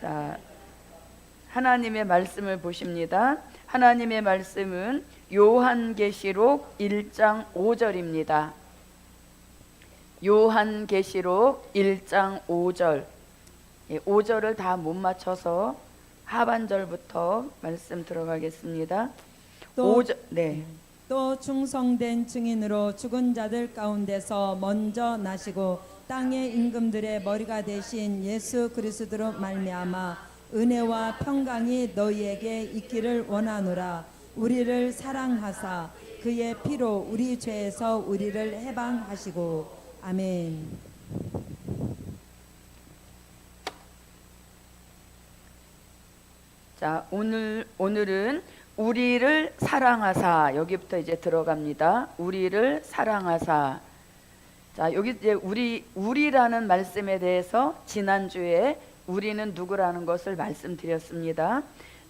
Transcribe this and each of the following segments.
자, 하나님의 말씀을 보십니다. 하나님의 말씀은 요한계시록 1장 5절입니다. 요한계시록 1장 5절. 5절을 다 못 맞춰서 하반절부터 말씀 들어가겠습니다. 또 5절, 네. 또 충성된 증인으로 죽은 자들 가운데서 먼저 나시고 땅의 임금들의 머리가 되신 예수 그리스도로 말미암아 은혜와 평강이 너희에게 있기를 원하노라. 우리를 사랑하사 그의 피로 우리 죄에서 우리를 해방하시고. 아멘. 자, 오늘은 우리를 사랑하사, 여기부터 이제 들어갑니다. 우리를 사랑하사. 자, 여기 이제 우리라는 말씀에 대해서 지난주에 우리는 누구라는 것을 말씀드렸습니다.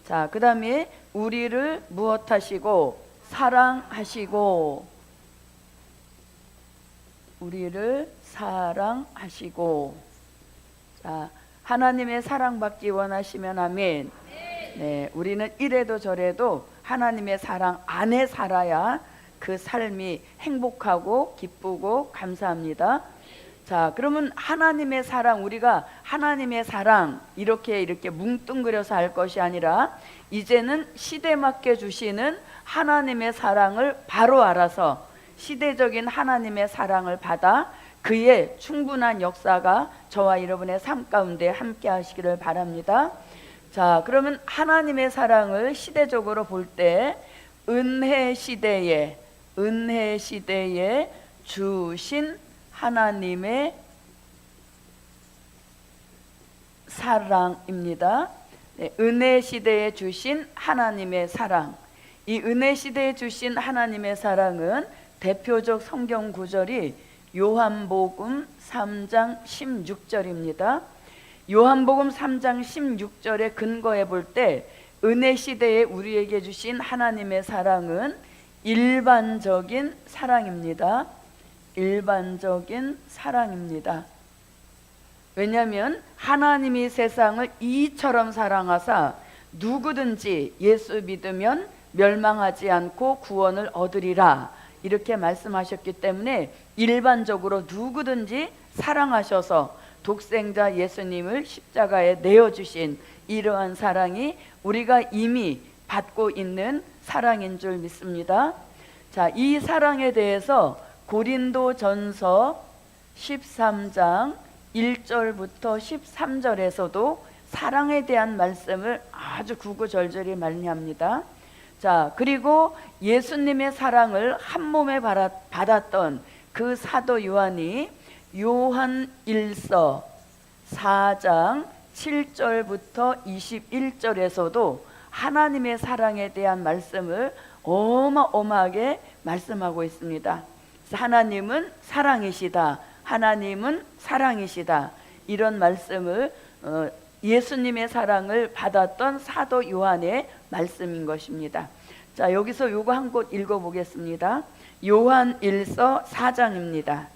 자, 그 다음에 우리를 무엇하시고 사랑하시고, 우리를 사랑하시고. 자, 하나님의 사랑받기 원하시면 아멘. 네, 우리는 이래도 저래도 하나님의 사랑 안에 살아야 그 삶이 행복하고 기쁘고 감사합니다. 자, 그러면 하나님의 사랑, 우리가 하나님의 사랑 이렇게 뭉뚱그려서 할 것이 아니라 이제는 시대 맞게 주시는 하나님의 사랑을 바로 알아서 시대적인 하나님의 사랑을 받아 그의 충분한 역사가 저와 여러분의 삶 가운데 함께 하시기를 바랍니다. 자, 그러면 하나님의 사랑을 시대적으로 볼 때 은혜 시대에 주신 하나님의 사랑입니다. 네, 은혜 시대에 주신 하나님의 사랑. 이 은혜 시대에 주신 하나님의 사랑은 대표적 성경 구절이 요한복음 3장 16절입니다. 요한복음 3장 16절에 근거해 볼 때 은혜 시대에 우리에게 주신 하나님의 사랑은 일반적인 사랑입니다. 일반적인 사랑입니다. 왜냐하면 하나님이 세상을 이처럼 사랑하사 누구든지 예수 믿으면 멸망하지 않고 구원을 얻으리라 이렇게 말씀하셨기 때문에 일반적으로 누구든지 사랑하셔서 독생자 예수님을 십자가에 내어주신 이러한 사랑이 우리가 이미 받고 있는 사랑인 줄 믿습니다. 자, 이 사랑에 대해서 고린도전서 13장 1절부터 13절에서도 사랑에 대한 말씀을 아주 구구절절히 말미합니다. 자, 그리고 예수님의 사랑을 한 몸에 받았던 그 사도 요한이 요한 1서 4장 7절부터 21절에서도 하나님의 사랑에 대한 말씀을 어마어마하게 말씀하고 있습니다. 하나님은 사랑이시다. 하나님은 사랑이시다. 이런 말씀을 예수님의 사랑을 받았던 사도 요한의 말씀인 것입니다. 자, 여기서 요거 한 곳 읽어보겠습니다. 요한 1서 4장입니다.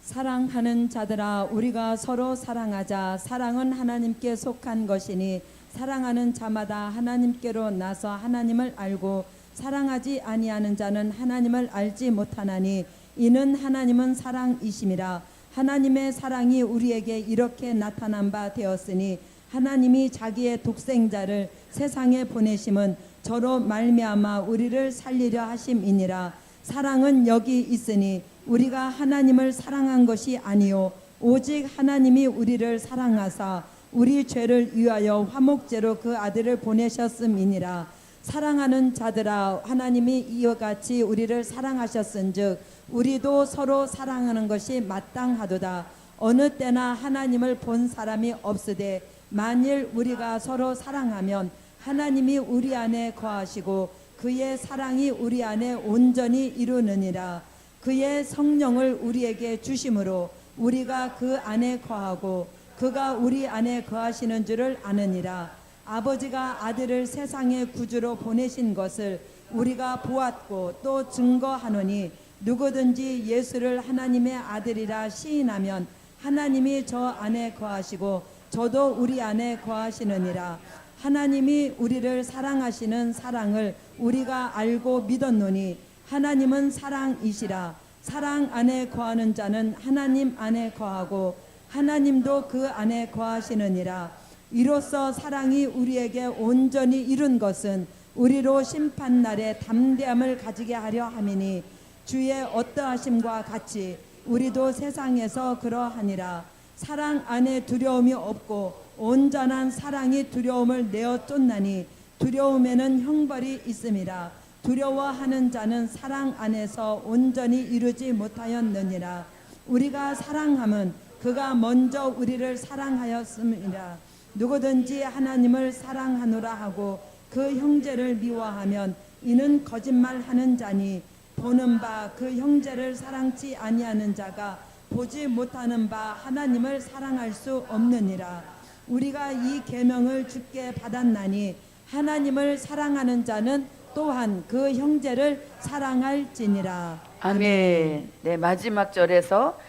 사랑하는 자들아, 우리가 서로 사랑하자. 사랑은 하나님께 속한 것이니 사랑하는 자마다 하나님께로 나서 하나님을 알고 사랑하지 아니하는 자는 하나님을 알지 못하나니 이는 하나님은 사랑이심이라. 하나님의 사랑이 우리에게 이렇게 나타난 바 되었으니 하나님이 자기의 독생자를 세상에 보내심은 저로 말미암아 우리를 살리려 하심이니라. 사랑은 여기 있으니 우리가 하나님을 사랑한 것이 아니요 오직 하나님이 우리를 사랑하사 우리 죄를 위하여 화목제로 그 아들을 보내셨음이니라. 사랑하는 자들아, 하나님이 이와 같이 우리를 사랑하셨은즉 우리도 서로 사랑하는 것이 마땅하도다. 어느 때나 하나님을 본 사람이 없으되 만일 우리가 서로 사랑하면 하나님이 우리 안에 거하시고 그의 사랑이 우리 안에 온전히 이루느니라. 그의 성령을 우리에게 주심으로 우리가 그 안에 거하고 그가 우리 안에 거하시는 줄을 아느니라. 아버지가 아들을 세상의 구주로 보내신 것을 우리가 보았고 또 증거하노니 누구든지 예수를 하나님의 아들이라 시인하면 하나님이 저 안에 거하시고 저도 우리 안에 거하시느니라. 하나님이 우리를 사랑하시는 사랑을 우리가 알고 믿었노니 하나님은 사랑이시라. 사랑 안에 거하는 자는 하나님 안에 거하고 하나님도 그 안에 거하시느니라. 이로써 사랑이 우리에게 온전히 이룬 것은 우리로 심판날에 담대함을 가지게 하려 함이니 주의 어떠하심과 같이 우리도 세상에서 그러하니라. 사랑 안에 두려움이 없고 온전한 사랑이 두려움을 내어 쫓나니 두려움에는 형벌이 있음이라. 두려워하는 자는 사랑 안에서 온전히 이루지 못하였느니라. 우리가 사랑함은 그가 먼저 우리를 사랑하였음이라. 누구든지 하나님을 사랑하노라 하고 그 형제를 미워하면 이는 거짓말하는 자니 보는 바 그 형제를 사랑치 아니하는 자가 보지 못하는 바 하나님을 사랑할 수 없느니라. 우리가 이 계명을 주께 받았나니 하나님을 사랑하는 자는 또한 그 형제를 사랑할지니라. 아멘. 네, 마지막 절에서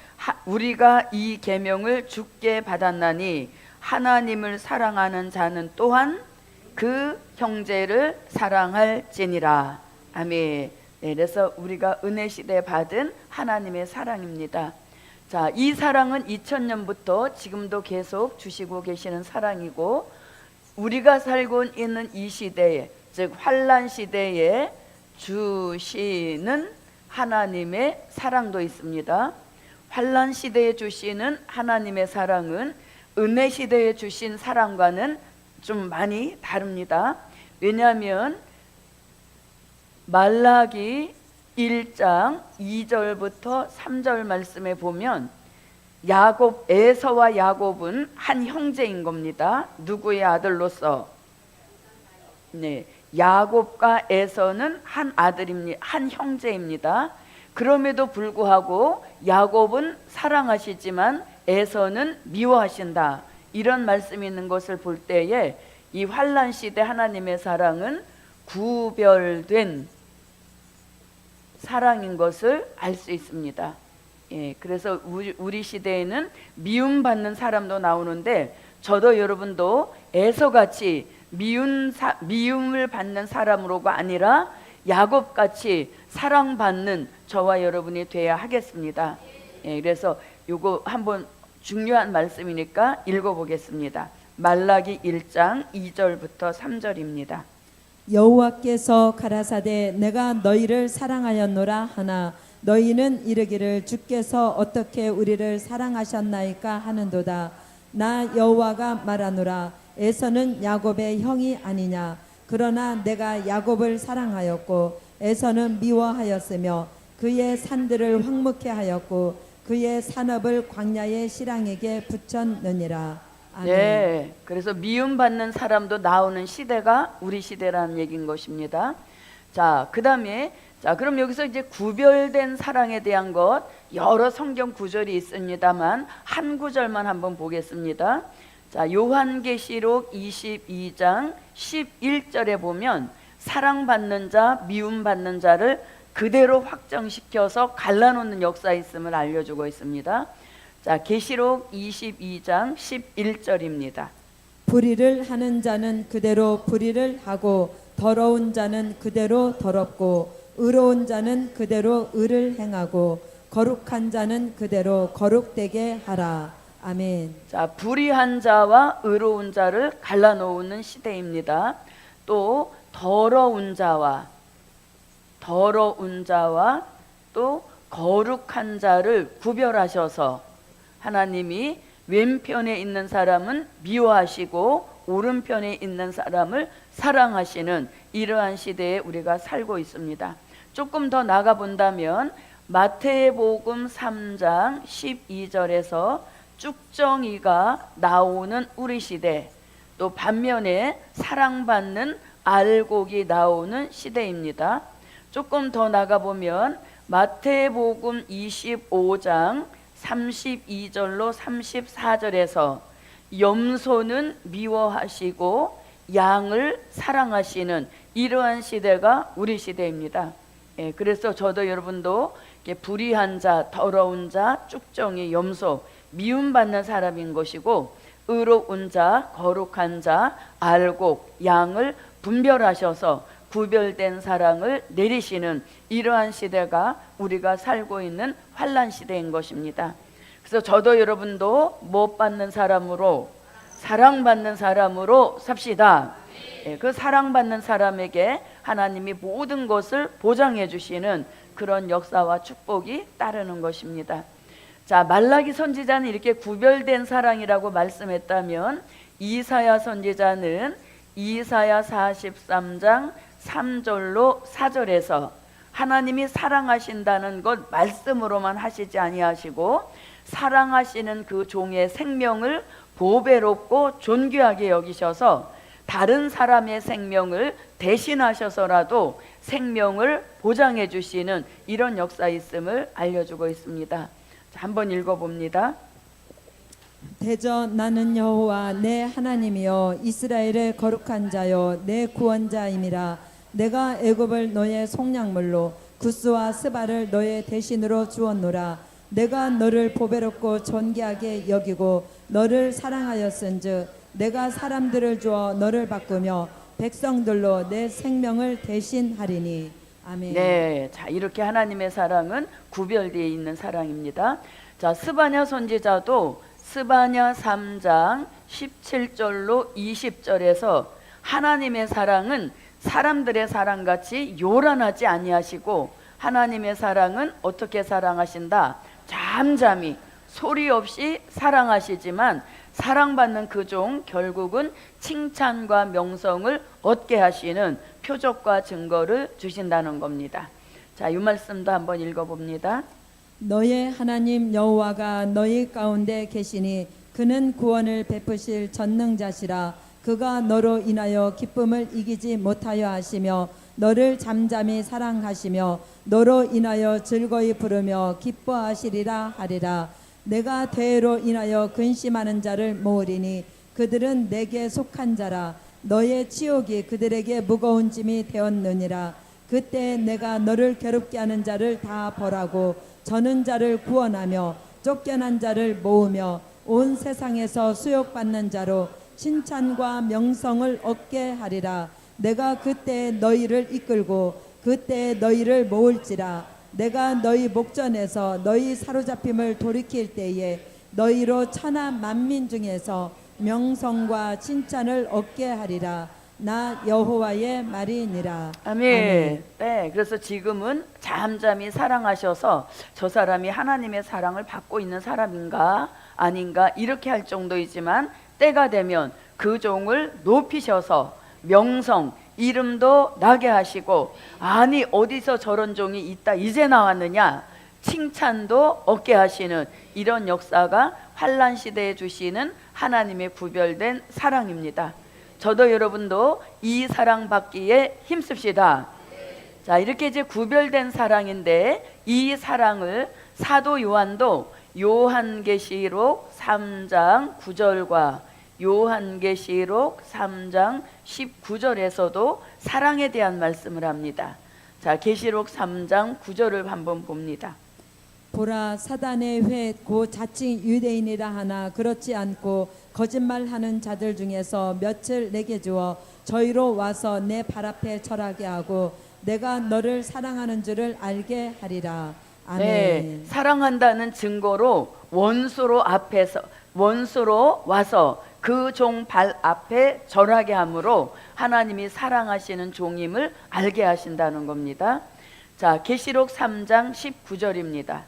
우리가 이 계명을 주께 받았나니 하나님을 사랑하는 자는 또한 그 형제를 사랑할지니라. 아멘. 네, 그래서 우리가 은혜 시대 받은 하나님의 사랑입니다. 자, 이 사랑은 2000년부터 지금도 계속 주시고 계시는 사랑이고, 우리가 살고 있는 이 시대에, 즉 환난 시대에 주시는 하나님의 사랑도 있습니다. 환난 시대에 주시는 하나님의 사랑은 은혜 시대에 주신 사랑과는 좀 많이 다릅니다. 왜냐하면 말라기 1장 2절부터 3절 말씀에 보면 에서와 야곱은 한 형제인 겁니다. 누구의 아들로서? 네, 야곱과 에서는 한 아들입니다. 한 형제입니다. 그럼에도 불구하고 야곱은 사랑하시지만 에서는 미워하신다. 이런 말씀이 있는 것을 볼 때에 이 환난 시대 하나님의 사랑은 구별된 사랑인 것을 알 수 있습니다. 예, 그래서 우리 시대에는 미움받는 사람도 나오는데 저도 여러분도 에서같이 미움을 받는 사람으로가 아니라 야곱같이 사랑받는 저와 여러분이 돼야 하겠습니다. 예, 그래서 요거 한번 중요한 말씀이니까 읽어보겠습니다. 말라기 1장 2절부터 3절입니다. 여호와께서 가라사대 내가 너희를 사랑하였노라 하나 너희는 이르기를 주께서 어떻게 우리를 사랑하셨나이까 하는도다. 나 여호와가 말하노라. 에서는 야곱의 형이 아니냐. 그러나 내가 야곱을 사랑하였고 에서는 미워하였으며 그의 산들을 황무케 하였고 그의 산업을 광야의 실랑에게 붙였느니라. 아멘. 네, 그래서 미움받는 사람도 나오는 시대가 우리 시대라는 얘기인 것입니다. 자, 그 다음에 그럼 여기서 이제 구별된 사랑에 대한 것 여러 성경 구절이 있습니다만 한 구절만 한번 보겠습니다. 자, 요한계시록 22장 11절에 보면 사랑받는 자, 미움받는 자를 그대로 확정시켜서 갈라놓는 역사 있음을 알려주고 있습니다. 자, 계시록 22장 11절입니다. 불의를 하는 자는 그대로 불의를 하고 더러운 자는 그대로 더럽고 의로운 자는 그대로 의를 행하고 거룩한 자는 그대로 거룩되게 하라. 아멘. 자, 불의한 자와 의로운 자를 갈라놓는 시대입니다. 또 더러운 자와 또 거룩한 자를 구별하셔서 하나님이 왼편에 있는 사람은 미워하시고 오른편에 있는 사람을 사랑하시는 이러한 시대에 우리가 살고 있습니다. 조금 더 나가 본다면 마태복음 3장 12절에서 쭉정이가 나오는 우리 시대, 또 반면에 사랑받는 알곡이 나오는 시대입니다. 조금 더 나가 보면 마태복음 25장 32절로 34절에서 염소는 미워하시고 양을 사랑하시는 이러한 시대가 우리 시대입니다. 예, 그래서 저도 여러분도 불의한 자, 더러운 자, 쭉정이, 염소, 미움받는 사람인 것이고, 의로운 자, 거룩한 자, 알곡, 양을 분별하셔서 구별된 사랑을 내리시는 이러한 시대가 우리가 살고 있는 환난 시대인 것입니다. 그래서 저도 여러분도 못 받는 사람으로, 사랑받는 사람으로 삽시다. 그 사랑받는 사람에게 하나님이 모든 것을 보장해 주시는 그런 역사와 축복이 따르는 것입니다. 자, 말라기 선지자는 이렇게 구별된 사랑이라고 말씀했다면 이사야 선지자는 이사야 43장 3절로 4절에서 하나님이 사랑하신다는 것 말씀으로만 하시지 아니하시고 사랑하시는 그 종의 생명을 보배롭고 존귀하게 여기셔서 다른 사람의 생명을 대신하셔서라도 생명을 보장해 주시는 이런 역사 있음을 알려주고 있습니다. 자, 한번 읽어봅니다. 대저 나는 여호와 내 하나님이여 이스라엘의 거룩한 자여 내 구원자임이라. 내가 애굽을 너의 속량물로 구스와 스바를 너의 대신으로 주었노라. 내가 너를 보배롭고 존귀하게 여기고 너를 사랑하였은즉 내가 사람들을 주어 너를 바꾸며 백성들로 내 생명을 대신하리니. 아멘. 네, 자, 이렇게 하나님의 사랑은 구별되어 있는 사랑입니다. 자, 스바냐 선지자도 스바냐 3장 17절로 20절에서 하나님의 사랑은 사람들의 사랑같이 요란하지 아니하시고 하나님의 사랑은 어떻게 사랑하신다? 잠잠히 소리 없이 사랑하시지만 사랑받는 그 종 결국은 칭찬과 명성을 얻게 하시는 표적과 증거를 주신다는 겁니다. 자, 이 말씀도 한번 읽어봅니다. 너의 하나님 여호와가 너희 가운데 계시니 그는 구원을 베푸실 전능자시라. 그가 너로 인하여 기쁨을 이기지 못하여 하시며 너를 잠잠히 사랑하시며 너로 인하여 즐거이 부르며 기뻐하시리라 하리라. 내가 대회로 인하여 근심하는 자를 모으리니 그들은 내게 속한 자라. 너의 치욕이 그들에게 무거운 짐이 되었느니라. 그때 내가 너를 괴롭게 하는 자를 다 벌하고 저는 자를 구원하며 쫓겨난 자를 모으며 온 세상에서 수욕받는 자로 칭찬과 명성을 얻게 하리라. 내가 그때 너희를 이끌고 그때 너희를 모을지라. 내가 너희 목전에서 너희 사로잡힘을 돌이킬 때에 너희로 천하 만민 중에서 명성과 칭찬을 얻게 하리라. 나 여호와의 말이니라. 아멘. 네, 그래서 지금은 잠잠히 사랑하셔서 저 사람이 하나님의 사랑을 받고 있는 사람인가 아닌가 이렇게 할 정도이지만 때가 되면 그 종을 높이셔서 명성, 이름도 나게 하시고 아니 어디서 저런 종이 있다 이제 나왔느냐 칭찬도 얻게 하시는 이런 역사가 환난 시대에 주시는 하나님의 구별된 사랑입니다. 저도 여러분도 이 사랑 받기에 힘씁시다. 자, 이렇게 이제 구별된 사랑인데 이 사랑을 사도 요한도 요한계시록 3장 9절과 요한계시록 3장 19절에서도 사랑에 대한 말씀을 합니다. 자, 계시록 3장 9절을 한번 봅니다. 보라 사단의 회 곧 자칭 유대인이라 하나 그렇지 않고 거짓말하는 자들 중에서 몇을 내게 주어 저희로 와서 내 발 앞에 절하게 하고 내가 너를 사랑하는 줄을 알게 하리라. 아멘. 네, 사랑한다는 증거로 원수로 와서 그 종 발 앞에 절하게 함으로 하나님이 사랑하시는 종임을 알게 하신다는 겁니다. 자, 계시록 3장 19절입니다.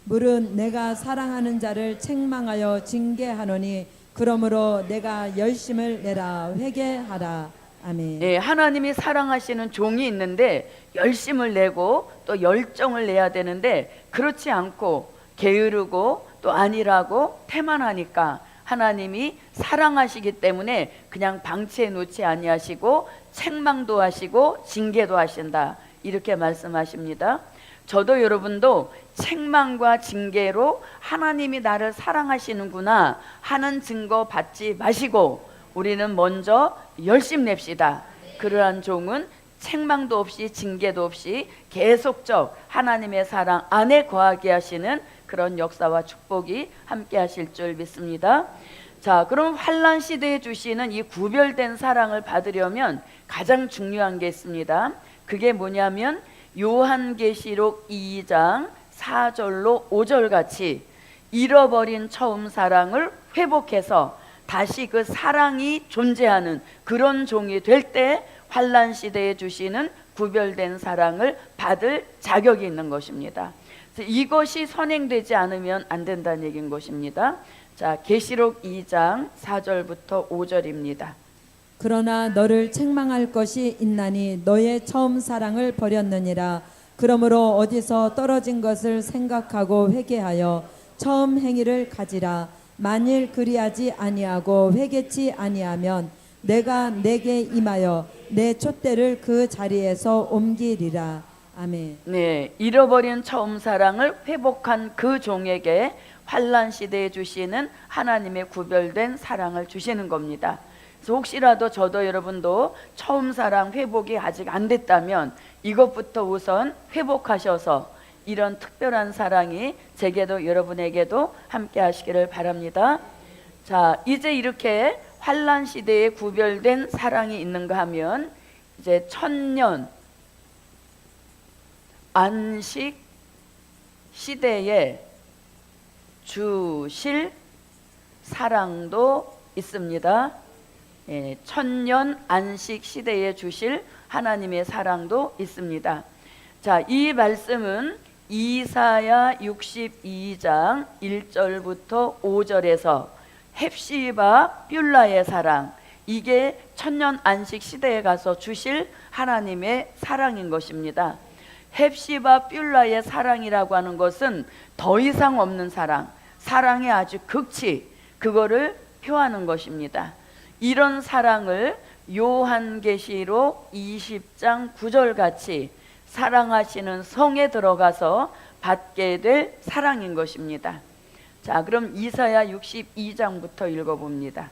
물은 내가 사랑하는 자를 책망하여 징계하노니 그러므로 내가 열심을 내라 회개하라. 아멘. 네, 하나님이 사랑하시는 종이 있는데 열심을 내고 또 열정을 내야 되는데 그렇지 않고 게으르고 또 아니라고 태만하니까 하나님이 사랑하시기 때문에 그냥 방치해 놓지 아니하시고 책망도 하시고 징계도 하신다 이렇게 말씀하십니다. 저도 여러분도 책망과 징계로 하나님이 나를 사랑하시는구나 하는 증거 받지 마시고 우리는 먼저 열심 냅시다. 그러한 종은 책망도 없이 징계도 없이 계속적 하나님의 사랑 안에 거하게 하시는 그런 역사와 축복이 함께 하실 줄 믿습니다. 자, 그럼 환란 시대에 주시는 이 구별된 사랑을 받으려면 가장 중요한 게 있습니다. 그게 뭐냐면 요한계시록 2장 4절로 5절 같이 잃어버린 처음 사랑을 회복해서 다시 그 사랑이 존재하는 그런 종이 될 때 환란 시대에 주시는 구별된 사랑을 받을 자격이 있는 것입니다. 그래서 이것이 선행되지 않으면 안 된다는 얘기인 것입니다. 자, 계시록 2장 4절부터 5절입니다. 그러나 너를 책망할 것이 있나니 너의 처음 사랑을 버렸느니라. 그러므로 어디서 떨어진 것을 생각하고 회개하여 처음 행위를 가지라. 만일 그리하지 아니하고 회개치 아니하면 내가 내게 임하여 내 촛대를 그 자리에서 옮기리라. 아멘. 네, 잃어버린 처음 사랑을 회복한 그 종에게 환란 시대에 주시는 하나님의 구별된 사랑을 주시는 겁니다. 그래서 혹시라도 저도 여러분도 처음 사랑 회복이 아직 안 됐다면 이것부터 우선 회복하셔서 이런 특별한 사랑이 제게도 여러분에게도 함께 하시기를 바랍니다. 자, 이제 이렇게 환란 시대에 구별된 사랑이 있는가 하면 이제 천년 안식 시대에 주실 사랑도 있습니다. 예, 천년 안식 시대에 주실 하나님의 사랑도 있습니다. 자, 이 말씀은 이사야 62장 1절부터 5절에서 헵시바 뷸라의 사랑, 이게 천년 안식 시대에 가서 주실 하나님의 사랑인 것입니다. 헵시바 뷸라의 사랑이라고 하는 것은 더 이상 없는 사랑, 사랑의 아주 극치, 그거를 표하는 것입니다. 이런 사랑을 요한계시록 20장 9절 같이 사랑하시는 성에 들어가서 받게 될 사랑인 것입니다. 자, 그럼 이사야 62장부터 읽어봅니다.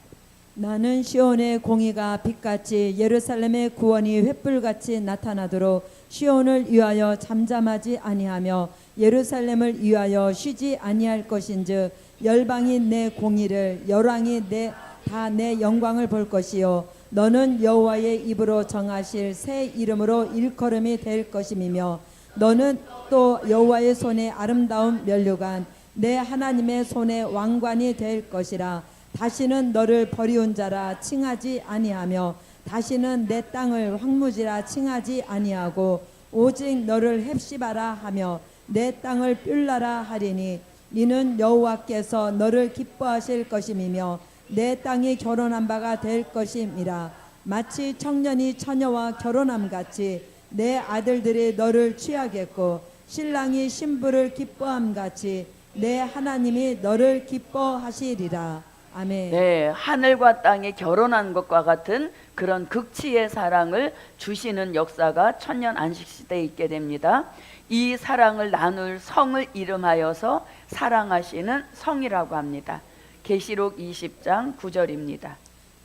나는 시온의 공의가 빛같이 예루살렘의 구원이 횃불같이 나타나도록 시온을 위하여 잠잠하지 아니하며 예루살렘을 위하여 쉬지 아니할 것인즉 열방이 내 공의를 열왕이 다 내 영광을 볼 것이요 너는 여호와의 입으로 정하실 새 이름으로 일컬음이 될 것임이며 너는 또 여호와의 손에 아름다운 면류관 내 하나님의 손에 왕관이 될 것이라. 다시는 너를 버리운 자라 칭하지 아니하며 다시는 내 땅을 황무지라 칭하지 아니하고 오직 너를 헵시바라 하며 내 땅을 뷸라라 하리니 이는 여호와께서 너를 기뻐하실 것임이며 내 땅이 결혼한 바가 될 것임이라. 마치 청년이 처녀와 결혼함 같이 내 아들들이 너를 취하겠고 신랑이 신부를 기뻐함 같이 내 하나님이 너를 기뻐하시리라. 아멘. 네, 하늘과 땅이 결혼한 것과 같은 그런 극치의 사랑을 주시는 역사가 천년 안식 시대에 있게 됩니다. 이 사랑을 나눌 성을 이름하여서 사랑하시는 성이라고 합니다. 계시록 20장 9절입니다.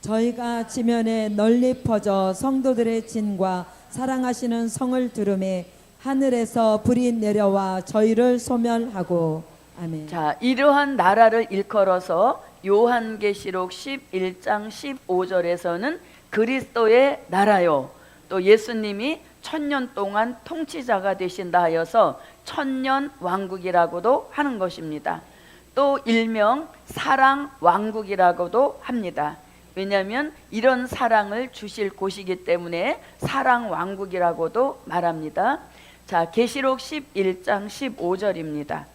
저희가 지면에 널리 퍼져 성도들의 진과 사랑하시는 성을 들음에 하늘에서 불이 내려와 저희를 소멸하고. 아멘. 자, 이러한 나라를 일컬어서 요한계시록 11장 15절에서는 그리스도의 나라요, 또 예수님이 천년 동안 통치자가 되신다 하여서 천년 왕국이라고도 하는 것입니다. 또 일명 사랑 왕국이라고도 합니다. 왜냐하면 이런 사랑을 주실 곳이기 때문에 사랑 왕국이라고도 말합니다. 자, 계시록 11장 15절입니다.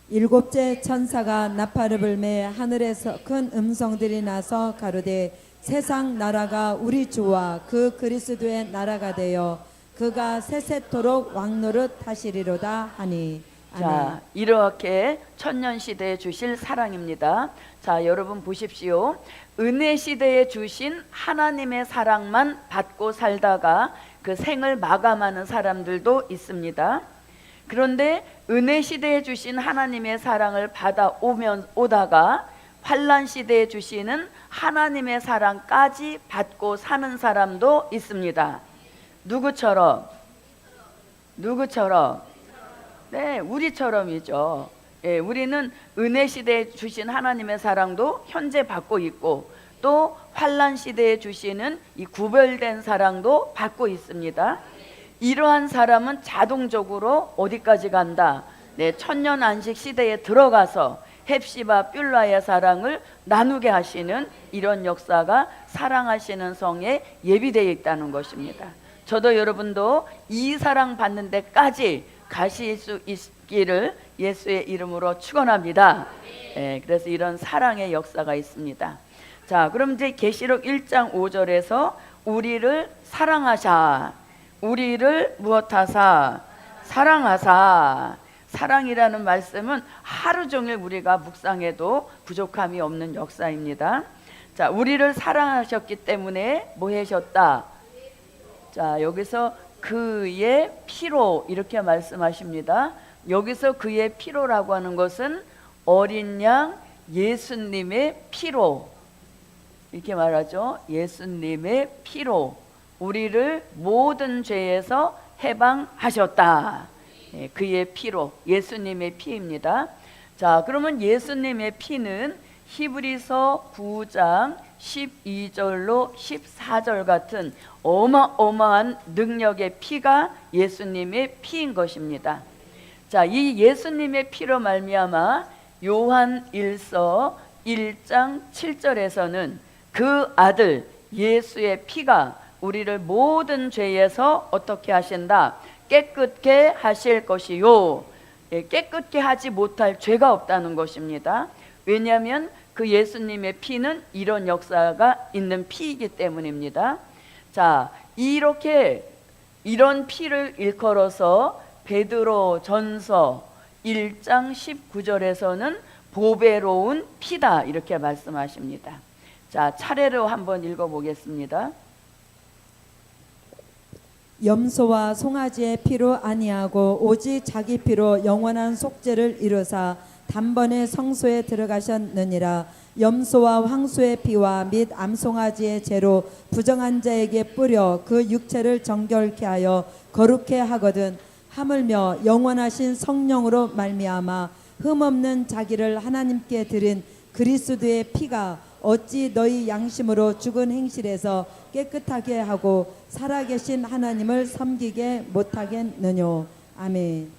일곱째 천사가 나팔을 불매 하늘에서 큰 음성들이 나서 가로되 세상 나라가 우리 주와 그 그리스도의 나라가 되어 그가 세세토록 왕노릇 하시리로다 하니. 아멘. 자, 이렇게 천년 시대에 주실 사랑입니다. 자, 여러분 보십시오. 은혜 시대에 주신 하나님의 사랑만 받고 살다가 그 생을 마감하는 사람들도 있습니다. 그런데 은혜 시대에 주신 하나님의 사랑을 받아 오다가 환란 시대에 주시는 하나님의 사랑까지 받고 사는 사람도 있습니다. 누구처럼? 네, 우리처럼이죠. 예, 우리는 은혜 시대에 주신 하나님의 사랑도 현재 받고 있고 또 환난 시대에 주시는 이 구별된 사랑도 받고 있습니다. 이러한 사람은 자동적으로 어디까지 간다? 네, 천년 안식 시대에 들어가서 헵시바 뷸라의 사랑을 나누게 하시는 이런 역사가 사랑하시는 성에 예비되어 있다는 것입니다. 저도 여러분도 이 사랑 받는 데까지 가실 수 있기를 예수의 이름으로 축원합니다. 예, 그래서 이런 사랑의 역사가 있습니다. 자, 그럼 이제 계시록 1장 5절에서 우리를 사랑하사, 우리를 무엇하사? 사랑하사. 사랑이라는 말씀은 하루 종일 우리가 묵상해도 부족함이 없는 역사입니다. 자, 우리를 사랑하셨기 때문에 뭐 하셨다? 자, 여기서 그의 피로 이렇게 말씀하십니다. 여기서 그의 피로라고 하는 것은 어린 양 예수님의 피로 이렇게 말하죠. 예수님의 피로 우리를 모든 죄에서 해방하셨다. 예, 그의 피로, 예수님의 피입니다. 자, 그러면 예수님의 피는 히브리서 9장 12절로 14절 같은 어마어마한 능력의 피가 예수님의 피인 것입니다. 자, 이 예수님의 피로 말미암아 요한 1서 1장 7절에서는 그 아들 예수의 피가 우리를 모든 죄에서 어떻게 하신다? 깨끗게 하실 것이요. 예, 깨끗게 하지 못할 죄가 없다는 것입니다. 왜냐하면 그 예수님의 피는 이런 역사가 있는 피이기 때문입니다. 자, 이런 피를 일컬어서 베드로 전서 1장 19절에서는 보배로운 피다 이렇게 말씀하십니다. 자, 차례로 한번 읽어보겠습니다. 염소와 송아지의 피로 아니하고 오직 자기 피로 영원한 속죄를 이루사 단번에 성소에 들어가셨느니라. 염소와 황소의 피와 및 암송아지의 죄로 부정한 자에게 뿌려 그 육체를 정결케 하여 거룩케 하거든 하물며 영원하신 성령으로 말미암아 흠없는 자기를 하나님께 드린 그리스도의 피가 어찌 너희 양심으로 죽은 행실에서 깨끗하게 하고 살아계신 하나님을 섬기게 못하겠느뇨. 아멘.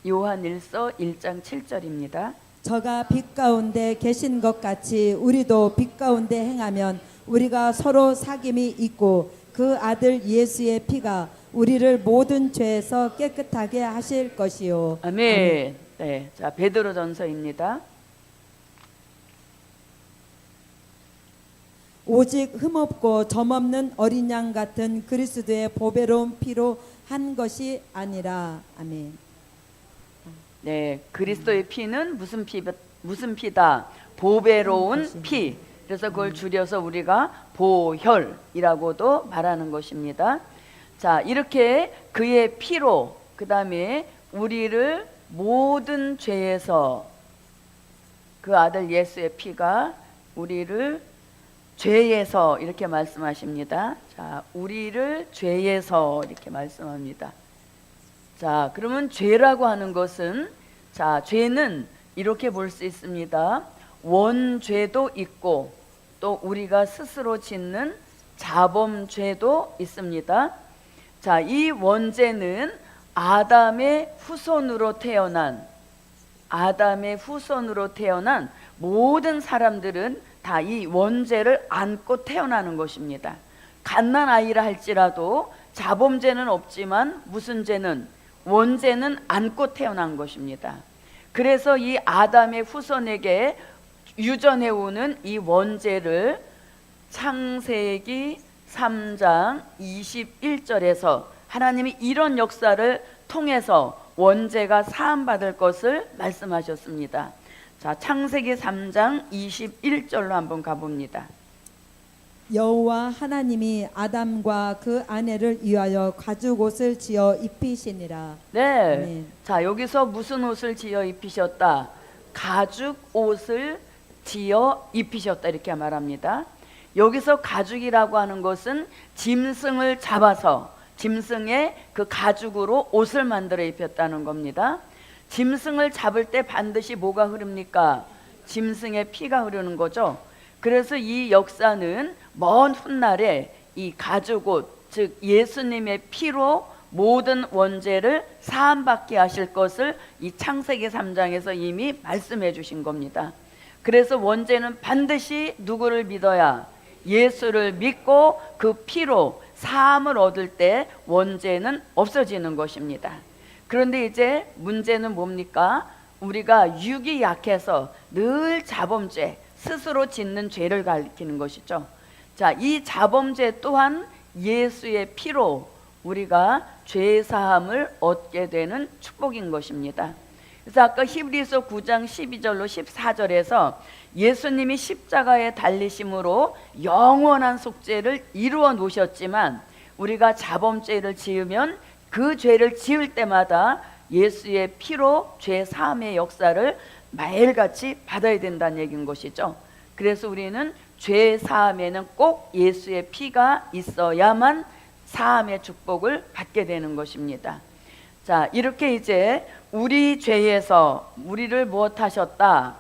요한 1서 1장 7절입니다. 저가 빛 가운데 계신 것 같이 우리도 빛 가운데 행하면 우리가 서로 사귐이 있고 그 아들 예수의 피가 우리를 모든 죄에서 깨끗하게 하실 것이요. 아멘. 네, 자, 베드로전서입니다. 오직 흠없고 점없는 어린 양 같은 그리스도의 보배로운 피로 한 것이 아니라. 아멘. 네, 그리스도의 피는 무슨 피다? 보배로운 피. 그래서 그걸 줄여서 우리가 보혈이라고도 말하는 것입니다. 자, 이렇게 그의 피로 그 다음에 우리를 모든 죄에서 그 아들 예수의 피가 우리를 죄에서 이렇게 말씀하십니다. 자, 우리를 죄에서 이렇게 말씀합니다. 자, 그러면 죄라고 하는 것은 자, 죄는 이렇게 볼 수 있습니다. 원죄도 있고 또 우리가 스스로 짓는 자범죄도 있습니다. 자, 이 원죄는 아담의 후손으로 태어난 모든 사람들은 다 이 원죄를 안고 태어나는 것입니다. 갓난아이라 할지라도 자범죄는 없지만 무슨 죄는 원죄는 안고 태어난 것입니다. 그래서 이 아담의 후손에게 유전해오는 이 원죄를 창세기 3장 21절에서 하나님이 이런 역사를 통해서 원죄가 사함받을 것을 말씀하셨습니다. 자, 창세기 3장 21절로 한번 가봅니다. 여호와 하나님이 아담과 그 아내를 위하여 가죽 옷을 지어 입히시니라. 네. 네. 자, 여기서 무슨 옷을 지어 입히셨다? 가죽 옷을 지어 입히셨다 이렇게 말합니다. 여기서 가죽이라고 하는 것은 짐승을 잡아서 짐승의 그 가죽으로 옷을 만들어 입혔다는 겁니다. 짐승을 잡을 때 반드시 뭐가 흐릅니까? 짐승의 피가 흐르는 거죠. 그래서 이 역사는 먼 훗날에 이 가죽옷, 즉 예수님의 피로 모든 원죄를 사함받게 하실 것을 이 창세기 3장에서 이미 말씀해 주신 겁니다. 그래서 원죄는 반드시 누구를 믿어야? 예수를 믿고 그 피로 사함을 얻을 때 원죄는 없어지는 것입니다. 그런데 이제 문제는 뭡니까? 우리가 육이 약해서 늘 자범죄, 스스로 짓는 죄를 가리키는 것이죠. 자, 이 자범죄 또한 예수의 피로 우리가 죄 사함을 얻게 되는 축복인 것입니다. 그래서 아까 히브리서 9장 12절로 14절에서 예수님이 십자가에 달리심으로 영원한 속죄를 이루어 놓으셨지만 우리가 자범죄를 지으면 그 죄를 지을 때마다 예수의 피로 죄 사함의 역사를 매일같이 받아야 된다는 얘기인 것이죠. 그래서 우리는 죄 사함에는 꼭 예수의 피가 있어야만 사함의 축복을 받게 되는 것입니다. 자, 이렇게 이제 우리 죄에서 우리를 무엇하셨다?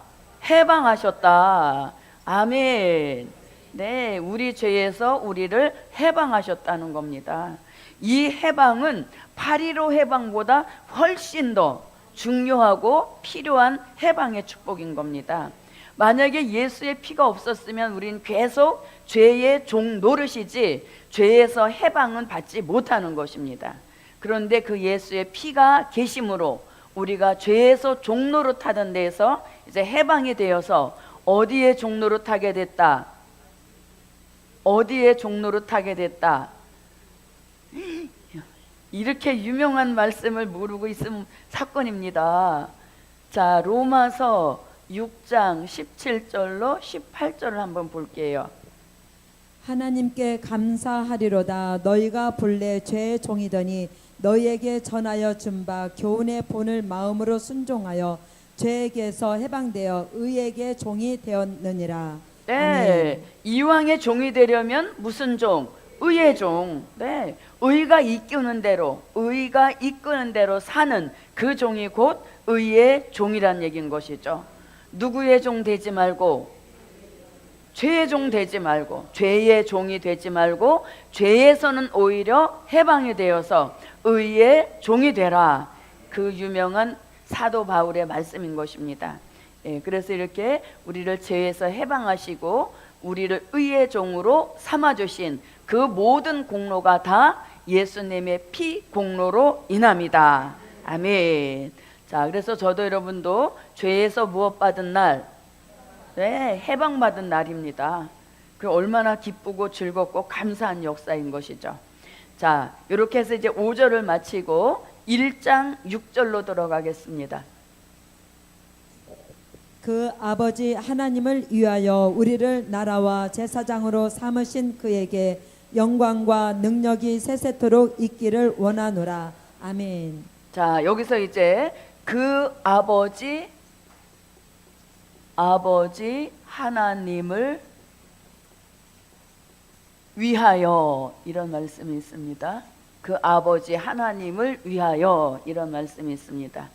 해방하셨다. 아멘. 네, 우리 죄에서 우리를 해방하셨다는 겁니다. 이 해방은 8.15 해방보다 훨씬 더 중요하고 필요한 해방의 축복인 겁니다. 만약에 예수의 피가 없었으면 우린 계속 죄의 종 노릇이지 죄에서 해방은 받지 못하는 것입니다. 그런데 그 예수의 피가 계심으로 우리가 죄에서 종 노릇하던 데에서 이제 해방이 되어서 어디에 종 노릇하게 됐다? 어디에 종 노릇하게 됐다? 이렇게 유명한 말씀을 모르고 있으면 사건입니다. 자, 로마서 6장 17절로 18절을 한번 볼게요. 하나님께 감사하리로다. 너희가 본래 죄의 종이더니 너희에게 전하여 준 바 교훈의 본을 마음으로 순종하여 죄에게서 해방되어 의에게 종이 되었느니라. 네, 아멘. 이왕의 종이 되려면 무슨 종? 의의 종. 네, 의가 이끄는 대로, 의가 이끄는 대로 사는 그 종이 곧 의의 종이란 얘기인 것이죠. 누구의 종 되지 말고, 죄의 종 되지 말고, 죄의 종이 되지 말고, 죄에서는 오히려 해방이 되어서 의의 종이 되라. 그 유명한 사도 바울의 말씀인 것입니다. 예, 그래서 이렇게 우리를 죄에서 해방하시고 우리를 의의 종으로 삼아주신 그 모든 공로가 다 예수님의 피 공로로 인합니다. 아멘. 자, 그래서 저도 여러분도 죄에서 무엇 받은 날? 네, 해방받은 날입니다. 그 얼마나 기쁘고 즐겁고 감사한 역사인 것이죠. 자, 이렇게 해서 이제 5절을 마치고 1장 6절로 들어가겠습니다. 그 아버지 하나님을 위하여 우리를 나라와 제사장으로 삼으신 그에게 영광과 능력이 세세토록 있기를 원하노라. 아멘. 자, 여기서 이제 그 아버지 하나님을 위하여 이런 말씀이 있습니다. 그 아버지 하나님을 위하여 이런 말씀이 있습니다.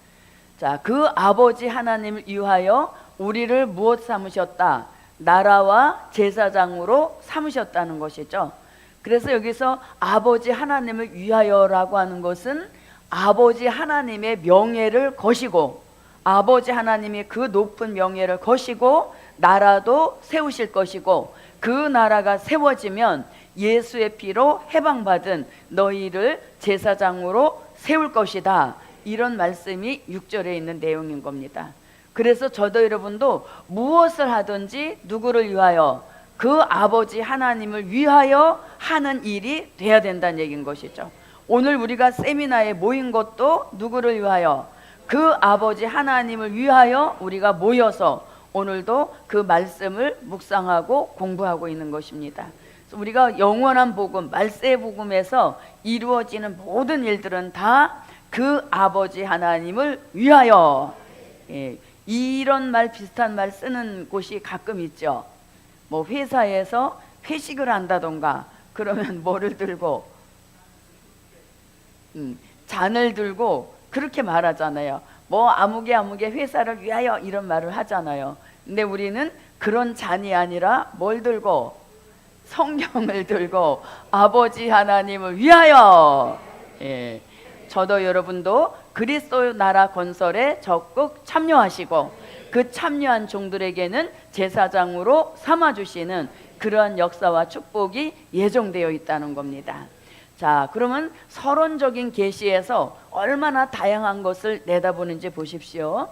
자, 그 아버지 하나님을 위하여 우리를 무엇 삼으셨다? 나라와 제사장으로 삼으셨다는 것이죠. 그래서 여기서 아버지 하나님을 위하여라고 하는 것은 아버지 하나님의 명예를 거시고 아버지 하나님이 그 높은 명예를 거시고 나라도 세우실 것이고 그 나라가 세워지면 예수의 피로 해방받은 너희를 제사장으로 세울 것이다. 이런 말씀이 6절에 있는 내용인 겁니다. 그래서 저도 여러분도 무엇을 하든지 누구를 위하여? 그 아버지 하나님을 위하여 하는 일이 돼야 된다는 얘기인 것이죠. 오늘 우리가 세미나에 모인 것도 누구를 위하여? 그 아버지 하나님을 위하여 우리가 모여서 오늘도 그 말씀을 묵상하고 공부하고 있는 것입니다. 그래서 우리가 영원한 복음, 말세의 복음에서 이루어지는 모든 일들은 다 그 아버지 하나님을 위하여. 예, 이런 말 비슷한 말 쓰는 곳이 가끔 있죠. 뭐 회사에서 회식을 한다던가 그러면 뭐를 들고 잔을 들고 그렇게 말하잖아요. 뭐 아무개 회사를 위하여 이런 말을 하잖아요. 근데 우리는 그런 잔이 아니라 뭘 들고? 성경을 들고 아버지 하나님을 위하여. 예. 저도 여러분도 그리스도 나라 건설에 적극 참여하시고 그 참여한 종들에게는 제사장으로 삼아주시는 그러한 역사와 축복이 예정되어 있다는 겁니다. 자, 그러면 서론적인 계시에서 얼마나 다양한 것을 내다보는지 보십시오.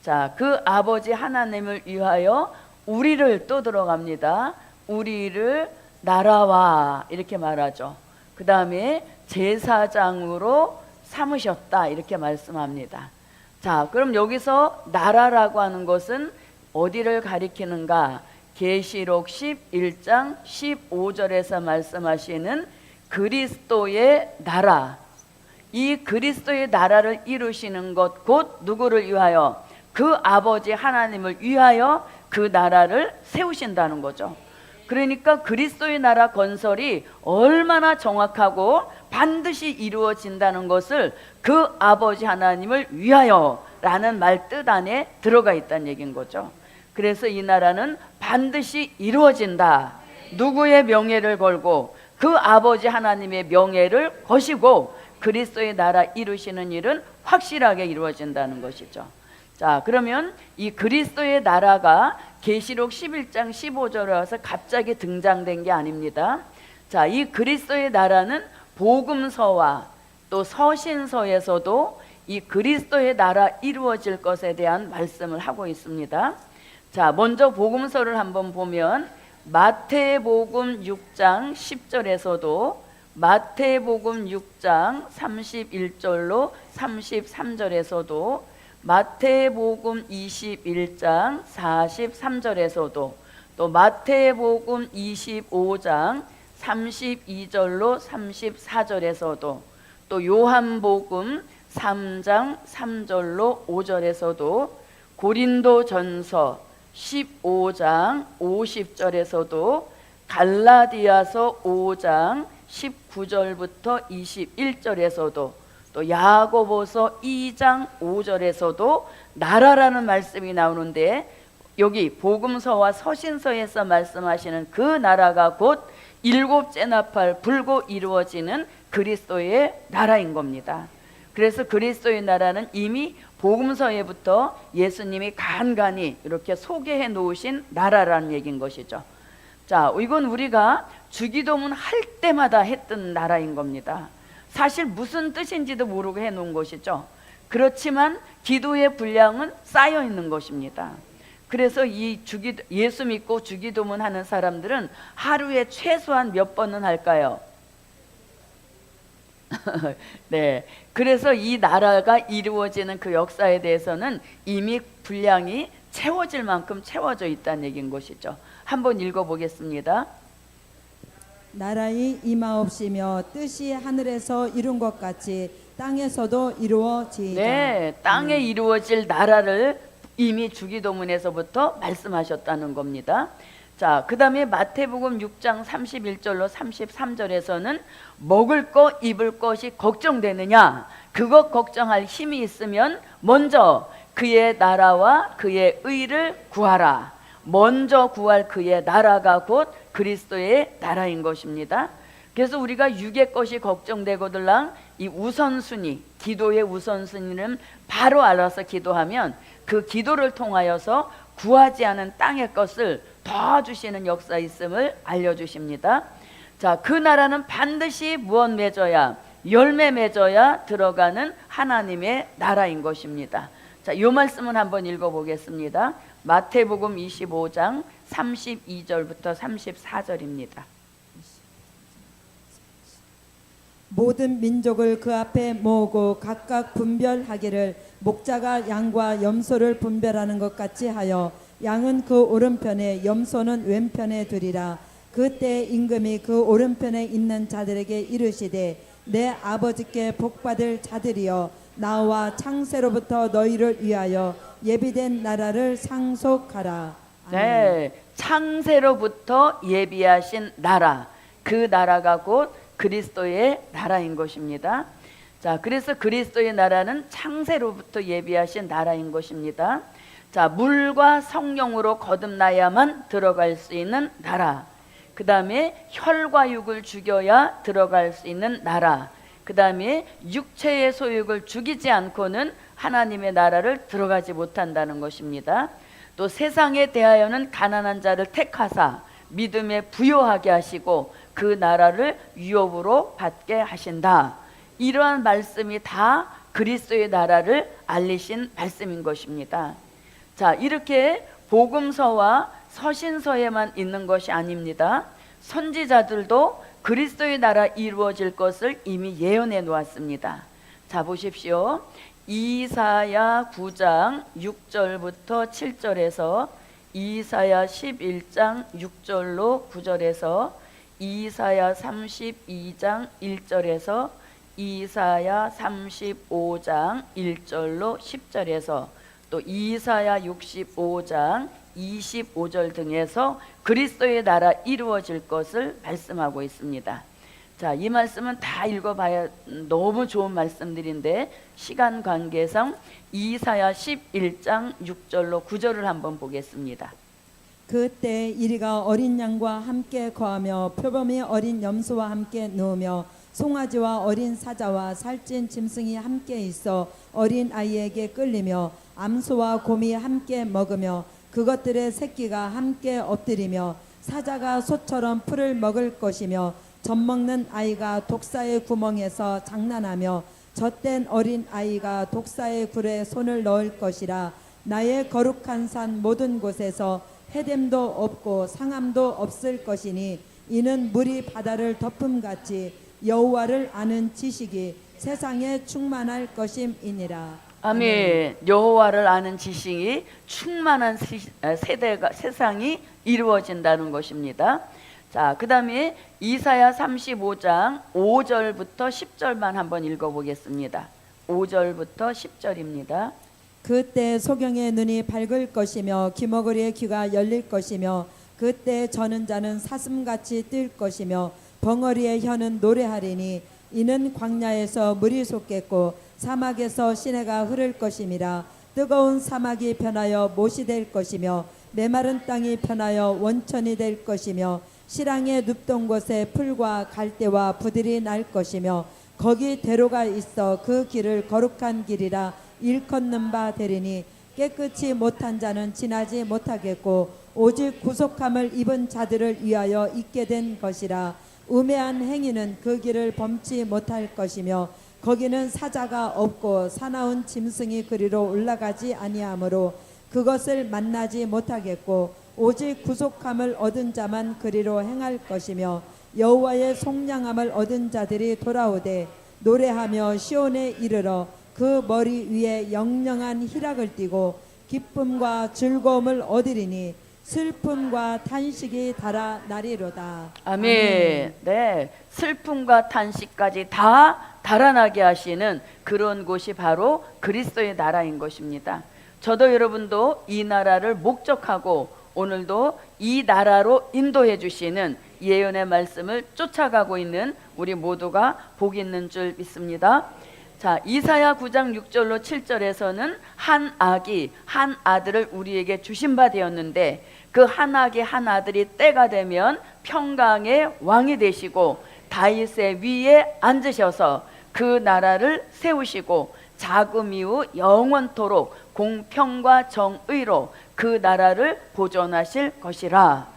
자, 그 아버지 하나님을 위하여 우리를 또 들어갑니다. 우리를 나라와 이렇게 말하죠. 그 다음에 제사장으로 삼으셨다 이렇게 말씀합니다. 자, 그럼 여기서 나라라고 하는 것은 어디를 가리키는가? 계시록 11장 15절에서 말씀하시는 그리스도의 나라, 이 그리스도의 나라를 이루시는 것 곧 누구를 위하여? 그 아버지 하나님을 위하여 그 나라를 세우신다는 거죠. 그러니까 그리스도의 나라 건설이 얼마나 정확하고 반드시 이루어진다는 것을 그 아버지 하나님을 위하여 라는 말 뜻 안에 들어가 있다는 얘기인 거죠. 그래서 이 나라는 반드시 이루어진다. 누구의 명예를 걸고? 그 아버지 하나님의 명예를 거시고 그리스도의 나라 이루시는 일은 확실하게 이루어진다는 것이죠. 자, 그러면 이 그리스도의 나라가 계시록 11장 15절에 와서 갑자기 등장된 게 아닙니다. 자, 이 그리스도의 나라는 복음서와 또 서신서에서도 이 그리스도의 나라 이루어질 것에 대한 말씀을 하고 있습니다. 자, 먼저 복음서를 한번 보면 마태복음 6장 10절에서도 마태복음 6장 31절로 33절에서도 마태복음 21장 43절에서도 또 마태복음 25장 32절로 34절에서도 또 요한복음 3장 3절로 5절에서도 고린도전서 15장 50절에서도 갈라디아서 5장 19절부터 21절에서도 또 야고보서 2장 5절에서도 나라라는 말씀이 나오는데 여기 복음서와 서신서에서 말씀하시는 그 나라가 곧 일곱째 나팔 불고 이루어지는 그리스도의 나라인 겁니다. 그래서 그리스도의 나라는 이미 복음서에부터 예수님이 간간히 이렇게 소개해 놓으신 나라라는 얘기인 것이죠. 자, 이건 우리가 주기도문 할 때마다 했던 나라인 겁니다. 사실 무슨 뜻인지도 모르고 해 놓은 것이죠. 그렇지만 기도의 분량은 쌓여 있는 것입니다. 그래서 이 예수 믿고 주기도문 하는 사람들은 하루에 최소한 몇 번은 할까요? 네, 그래서 이 나라가 이루어지는 그 역사에 대해서는 이미 분량이 채워질 만큼 채워져 있다는 얘기인 것이죠. 한번 읽어보겠습니다. 나라의 임하옵시며 뜻이 하늘에서 이룬 것 같이 땅에서도 이루어지이다. 네, 땅에 이루어질 나라를 이미 주기도문에서부터 말씀하셨다는 겁니다. 자, 그 다음에 마태복음 6장 31절로 33절에서는 먹을 거 입을 것이 걱정되느냐, 그것 걱정할 힘이 있으면 먼저 그의 나라와 그의 의를 구하라. 먼저 구할 그의 나라가 곧 그리스도의 나라인 것입니다. 그래서 우리가 육의 것이 걱정되거들랑 이 우선순위, 기도의 우선순위는 바로 알아서 기도하면 그 기도를 통하여서 구하지 않은 땅의 것을 더 주시는 역사 있음을 알려주십니다. 자, 그 나라는 반드시 무엇 맺어야? 열매 맺어야 들어가는 하나님의 나라인 것입니다. 자, 이 말씀은 한번 읽어보겠습니다. 마태복음 25장 32절부터 34절입니다. 모든 민족을 그 앞에 모으고 각각 분별하기를 목자가 양과 염소를 분별하는 것 같이 하여 양은 그 오른편에 염소는 왼편에 두리라. 그때 임금이 그 오른편에 있는 자들에게 이르시되 내 아버지께 복받을 자들이여 나와 창세로부터 너희를 위하여 예비된 나라를 상속하라. 네, 창세로부터 예비하신 나라, 그 나라가 곧 그리스도의 나라인 것입니다. 자, 그래서 그리스도의 나라는 창세로부터 예비하신 나라인 것입니다. 자, 물과 성령으로 거듭나야만 들어갈 수 있는 나라. 그 다음에 혈과 육을 죽여야 들어갈 수 있는 나라. 그 다음에 육체의 소욕을 죽이지 않고는 하나님의 나라를 들어가지 못한다는 것입니다. 또 세상에 대하여는 가난한 자를 택하사 믿음에 부요하게 하시고 그 나라를 유업으로 받게 하신다. 이러한 말씀이 다 그리스도의 나라를 알리신 말씀인 것입니다. 자, 이렇게 복음서와 서신서에만 있는 것이 아닙니다. 선지자들도 그리스도의 나라 이루어질 것을 이미 예언해 놓았습니다. 자, 보십시오. 이사야 9장 6절부터 7절에서 이사야 11장 6절로 9절에서 이사야 32장 1절에서 이사야 35장 1절로 10절에서 또 이사야 65장 25절 등에서 그리스도의 나라 이루어질 것을 말씀하고 있습니다. 자, 이 말씀은 다 읽어봐야 너무 좋은 말씀들인데 시간 관계상 이사야 11장 6절로 9절을 한번 보겠습니다. 그때 이리가 어린 양과 함께 거하며 표범이 어린 염소와 함께 누우며 송아지와 어린 사자와 살찐 짐승이 함께 있어 어린 아이에게 끌리며 암소와 곰이 함께 먹으며 그것들의 새끼가 함께 엎드리며 사자가 소처럼 풀을 먹을 것이며 젖먹는 아이가 독사의 구멍에서 장난하며 젖된 어린 아이가 독사의 굴에 손을 넣을 것이라. 나의 거룩한 산 모든 곳에서 해됨도 없고 상함도 없을 것이니 이는 물이 바다를 덮음같이 여호와를 아는 지식이 세상에 충만할 것임이니라. 아멘. 여호와를 아는 지식이 충만한 세상이 이루어진다는 것입니다. 자, 그 다음에 이사야 35장 5절부터 10절만 한번 읽어보겠습니다. 5절부터 10절입니다. 그때 소경의 눈이 밝을 것이며 기머거리의 귀가 열릴 것이며 그때 저는 자는 사슴같이 뛸 것이며 벙어리의 혀는 노래하리니 이는 광야에서 물이 솟겠고 사막에서 시내가 흐를 것임이라. 뜨거운 사막이 변하여 못이 될 것이며 메마른 땅이 변하여 원천이 될 것이며 실랑의 눕던 곳에 풀과 갈대와 부들이 날 것이며 거기 대로가 있어 그 길을 거룩한 길이라 일컫는 바 되리니 깨끗이 못한 자는 지나지 못하겠고 오직 구속함을 입은 자들을 위하여 있게 된 것이라. 우매한 행위는 그 길을 범치 못할 것이며 거기는 사자가 없고 사나운 짐승이 그리로 올라가지 아니하므로 그것을 만나지 못하겠고 오직 구속함을 얻은 자만 그리로 행할 것이며 여호와의 속량함을 얻은 자들이 돌아오되 노래하며 시온에 이르러 그 머리 위에 영영한 희락을 띠고 기쁨과 즐거움을 얻으리니 슬픔과 탄식이 달아나리로다. 아멘. 네, 슬픔과 탄식까지 다 달아나게 하시는 그런 곳이 바로 그리스도의 나라인 것입니다. 저도 여러분도 이 나라를 목적하고 오늘도 이 나라로 인도해 주시는 예언의 말씀을 쫓아가고 있는 우리 모두가 복 있는 줄 믿습니다. 자, 이사야 9장 6절로 7절에서는 한 아기 한 아들을 우리에게 주신 바 되었는데 그 한 아기 한 아들이 때가 되면 평강의 왕이 되시고 다윗의 위에 앉으셔서 그 나라를 세우시고 자금 이후 영원토록 공평과 정의로 그 나라를 보존하실 것이라.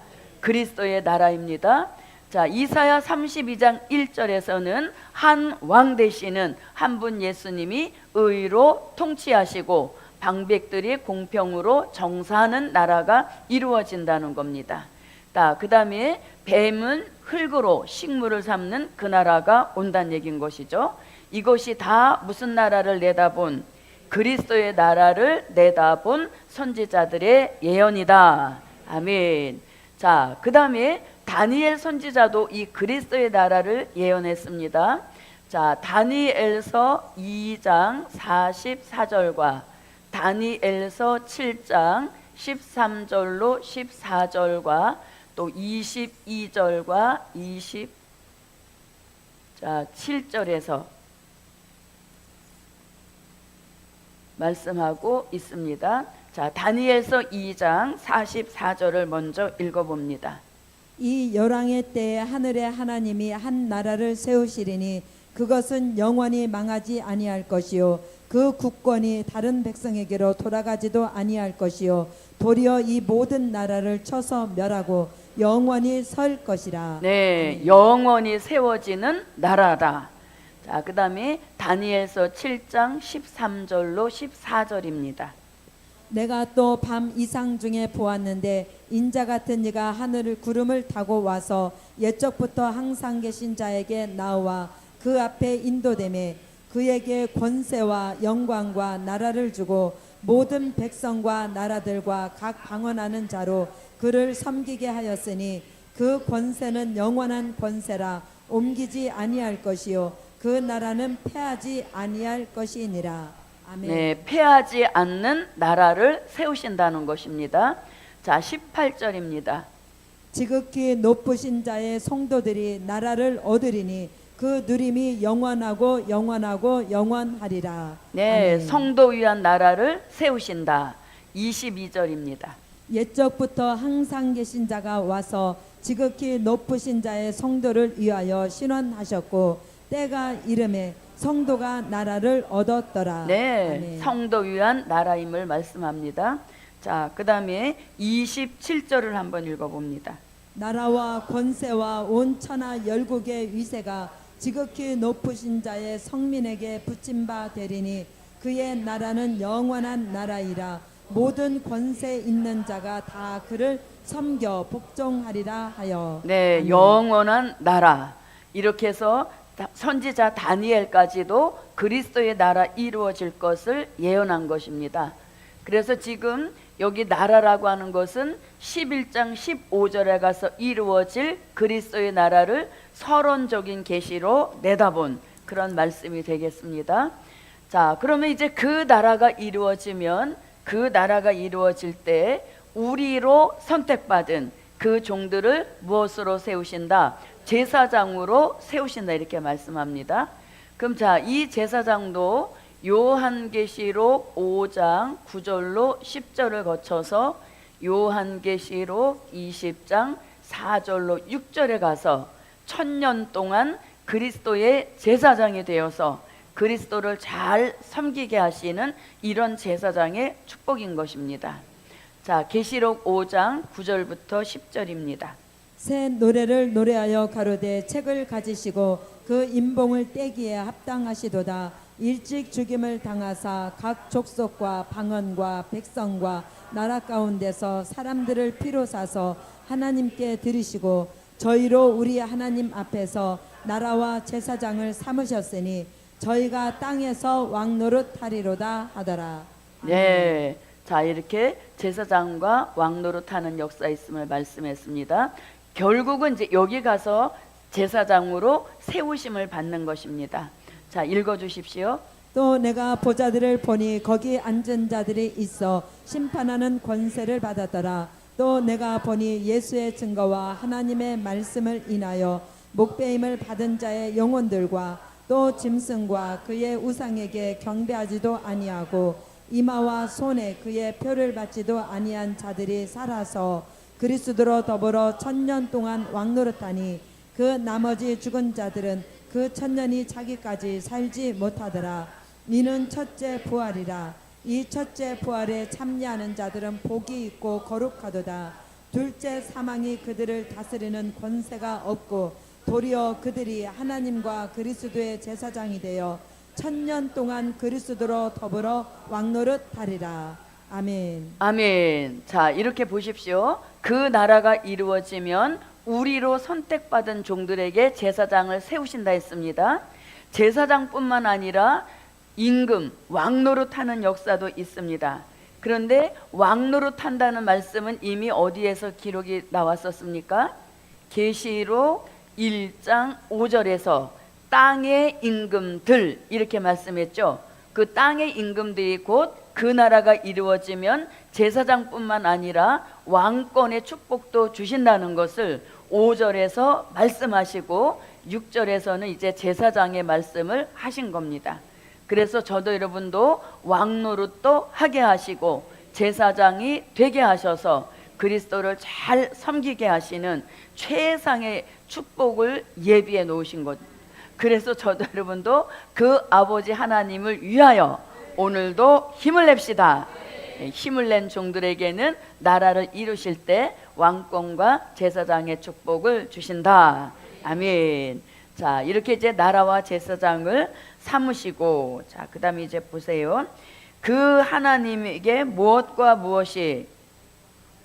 그리스도의 나라입니다. 자, 이사야 32장 1절에서는 한 왕 되시는 한 분 예수님이 의로 통치하시고 방백들이 공평으로 정사하는 나라가 이루어진다는 겁니다. 그 다음에 뱀은 흙으로 식물을 삼는 그 나라가 온다는 얘기인 것이죠. 이것이 다 무슨 나라를 내다본 그리스도의 나라를 내다본 선지자들의 예언이다. 아멘. 자, 그 다음에 다니엘 선지자도 이 그리스도의 나라를 예언했습니다. 자, 다니엘서 2장 44절과 다니엘서 7장 13절로 14절과 또 22절과 7절에서 말씀하고 있습니다. 자, 다니엘서 2장 44절을 먼저 읽어봅니다. 이 열왕의 때에 하늘의 하나님이 한 나라를 세우시리니 그것은 영원히 망하지 아니할 것이요 그 국권이 다른 백성에게로 돌아가지도 아니할 것이요 도리어 이 모든 나라를 쳐서 멸하고 영원히 설 것이라. 네, 영원히 세워지는 나라다. 자, 그 다음에 다니엘서 7장 13절로 14절입니다. 내가 또 밤 이상 중에 보았는데 인자 같은 이가 하늘을 구름을 타고 와서 옛적부터 항상 계신 자에게 나와 그 앞에 인도되매 그에게 권세와 영광과 나라를 주고 모든 백성과 나라들과 각 방언하는 자로 그를 섬기게 하였으니 그 권세는 영원한 권세라 옮기지 아니할 것이요 그 나라는 패하지 아니할 것이니라. 아멘. 네, 패하지 않는 나라를 세우신다는 것입니다. 자, 18절입니다. 지극히 높으신 자의 성도들이 나라를 얻으리니 그 누림이 영원하고 영원하고 영원하리라. 네, 아멘. 성도 위한 나라를 세우신다. 22절입니다. 옛적부터 항상 계신 자가 와서 지극히 높으신 자의 성도를 위하여 신원하셨고 때가 이름에 성도가 나라를 얻었더라. 네, 아멘. 성도 위한 나라임을 말씀합니다. 자, 그 다음에 27절을 한번 읽어봅니다. 나라와 권세와 온 천하 열국의 위세가 지극히 높으신 자의 성민에게 붙임 바 되리니 그의 나라는 영원한 나라이라 모든 권세 있는 자가 다 그를 섬겨 복종하리라 하여. 네, 아멘. 영원한 나라. 이렇게 해서 선지자 다니엘까지도 그리스도의 나라 이루어질 것을 예언한 것입니다. 그래서 지금 여기 나라라고 하는 것은 11장 15절에 가서 이루어질 그리스도의 나라를 서론적인 계시로 내다본 그런 말씀이 되겠습니다. 자, 그러면 이제 그 나라가 이루어지면 그 나라가 이루어질 때 우리로 선택받은 그 종들을 무엇으로 세우신다? 제사장으로 세우신다 이렇게 말씀합니다. 그럼 자, 이 제사장도 요한계시록 5장 9절로 10절을 거쳐서 요한계시록 20장 4절로 6절에 가서 1000년 동안 그리스도의 제사장이 되어서 그리스도를 잘 섬기게 하시는 이런 제사장의 축복인 것입니다. 자, 계시록 5장 9절부터 10절입니다. 새 노래를 노래하여 가로되 책을 가지시고 그 임봉을 떼기에 합당하시도다. 일찍 죽임을 당하사 각 족속과 방언과 백성과 나라 가운데서 사람들을 피로 사서 하나님께 드리시고 저희로 우리 하나님 앞에서 나라와 제사장을 삼으셨으니 저희가 땅에서 왕노릇하리로다 하더라. 네, 자, 이렇게 제사장과 왕노릇하는 역사 있음을 말씀했습니다. 결국은 이제 여기 가서 제사장으로 세우심을 받는 것입니다. 자, 읽어주십시오. 또 내가 보자들을 보니 거기 앉은 자들이 있어 심판하는 권세를 받았더라. 또 내가 보니 예수의 증거와 하나님의 말씀을 인하여 목배임을 받은 자의 영혼들과 또 짐승과 그의 우상에게 경배하지도 아니하고 이마와 손에 그의 표를 받지도 아니한 자들이 살아서 그리스도로 더불어 1000년 동안 왕노릇하니 그 나머지 죽은 자들은 그 1000년이 자기까지 살지 못하더라. 이는 첫째 부활이라. 이 첫째 부활에 참여하는 자들은 복이 있고 거룩하도다. 둘째 사망이 그들을 다스리는 권세가 없고 도리어 그들이 하나님과 그리스도의 제사장이 되어 1000년 동안 그리스도로 더불어 왕노릇하리라. 아멘. 아멘. 자, 이렇게 보십시오. 그 나라가 이루어지면 우리로 선택받은 종들에게 제사장을 세우신다 했습니다. 제사장뿐만 아니라 임금, 왕노릇하는 역사도 있습니다. 그런데 왕노릇한다는 말씀은 이미 어디에서 기록이 나왔었습니까? 계시록 1장 5절에서 땅의 임금들 이렇게 말씀했죠. 그 땅의 임금들이 곧 그 나라가 이루어지면 제사장뿐만 아니라 왕권의 축복도 주신다는 것을 5절에서 말씀하시고 6절에서는 이제 제사장의 말씀을 하신 겁니다. 그래서 저도 여러분도 왕노릇도 하게 하시고 제사장이 되게 하셔서 그리스도를 잘 섬기게 하시는 최상의 축복을 예비해 놓으신 것. 그래서 저도 여러분도 그 아버지 하나님을 위하여 오늘도 힘을 냅시다. 힘을 낸 종들에게는 나라를 이루실 때 왕권과 제사장의 축복을 주신다. 아멘. 자, 이렇게 이제 나라와 제사장을 삼으시고, 자, 그 다음에 이제 보세요. 그 하나님에게 무엇과 무엇이,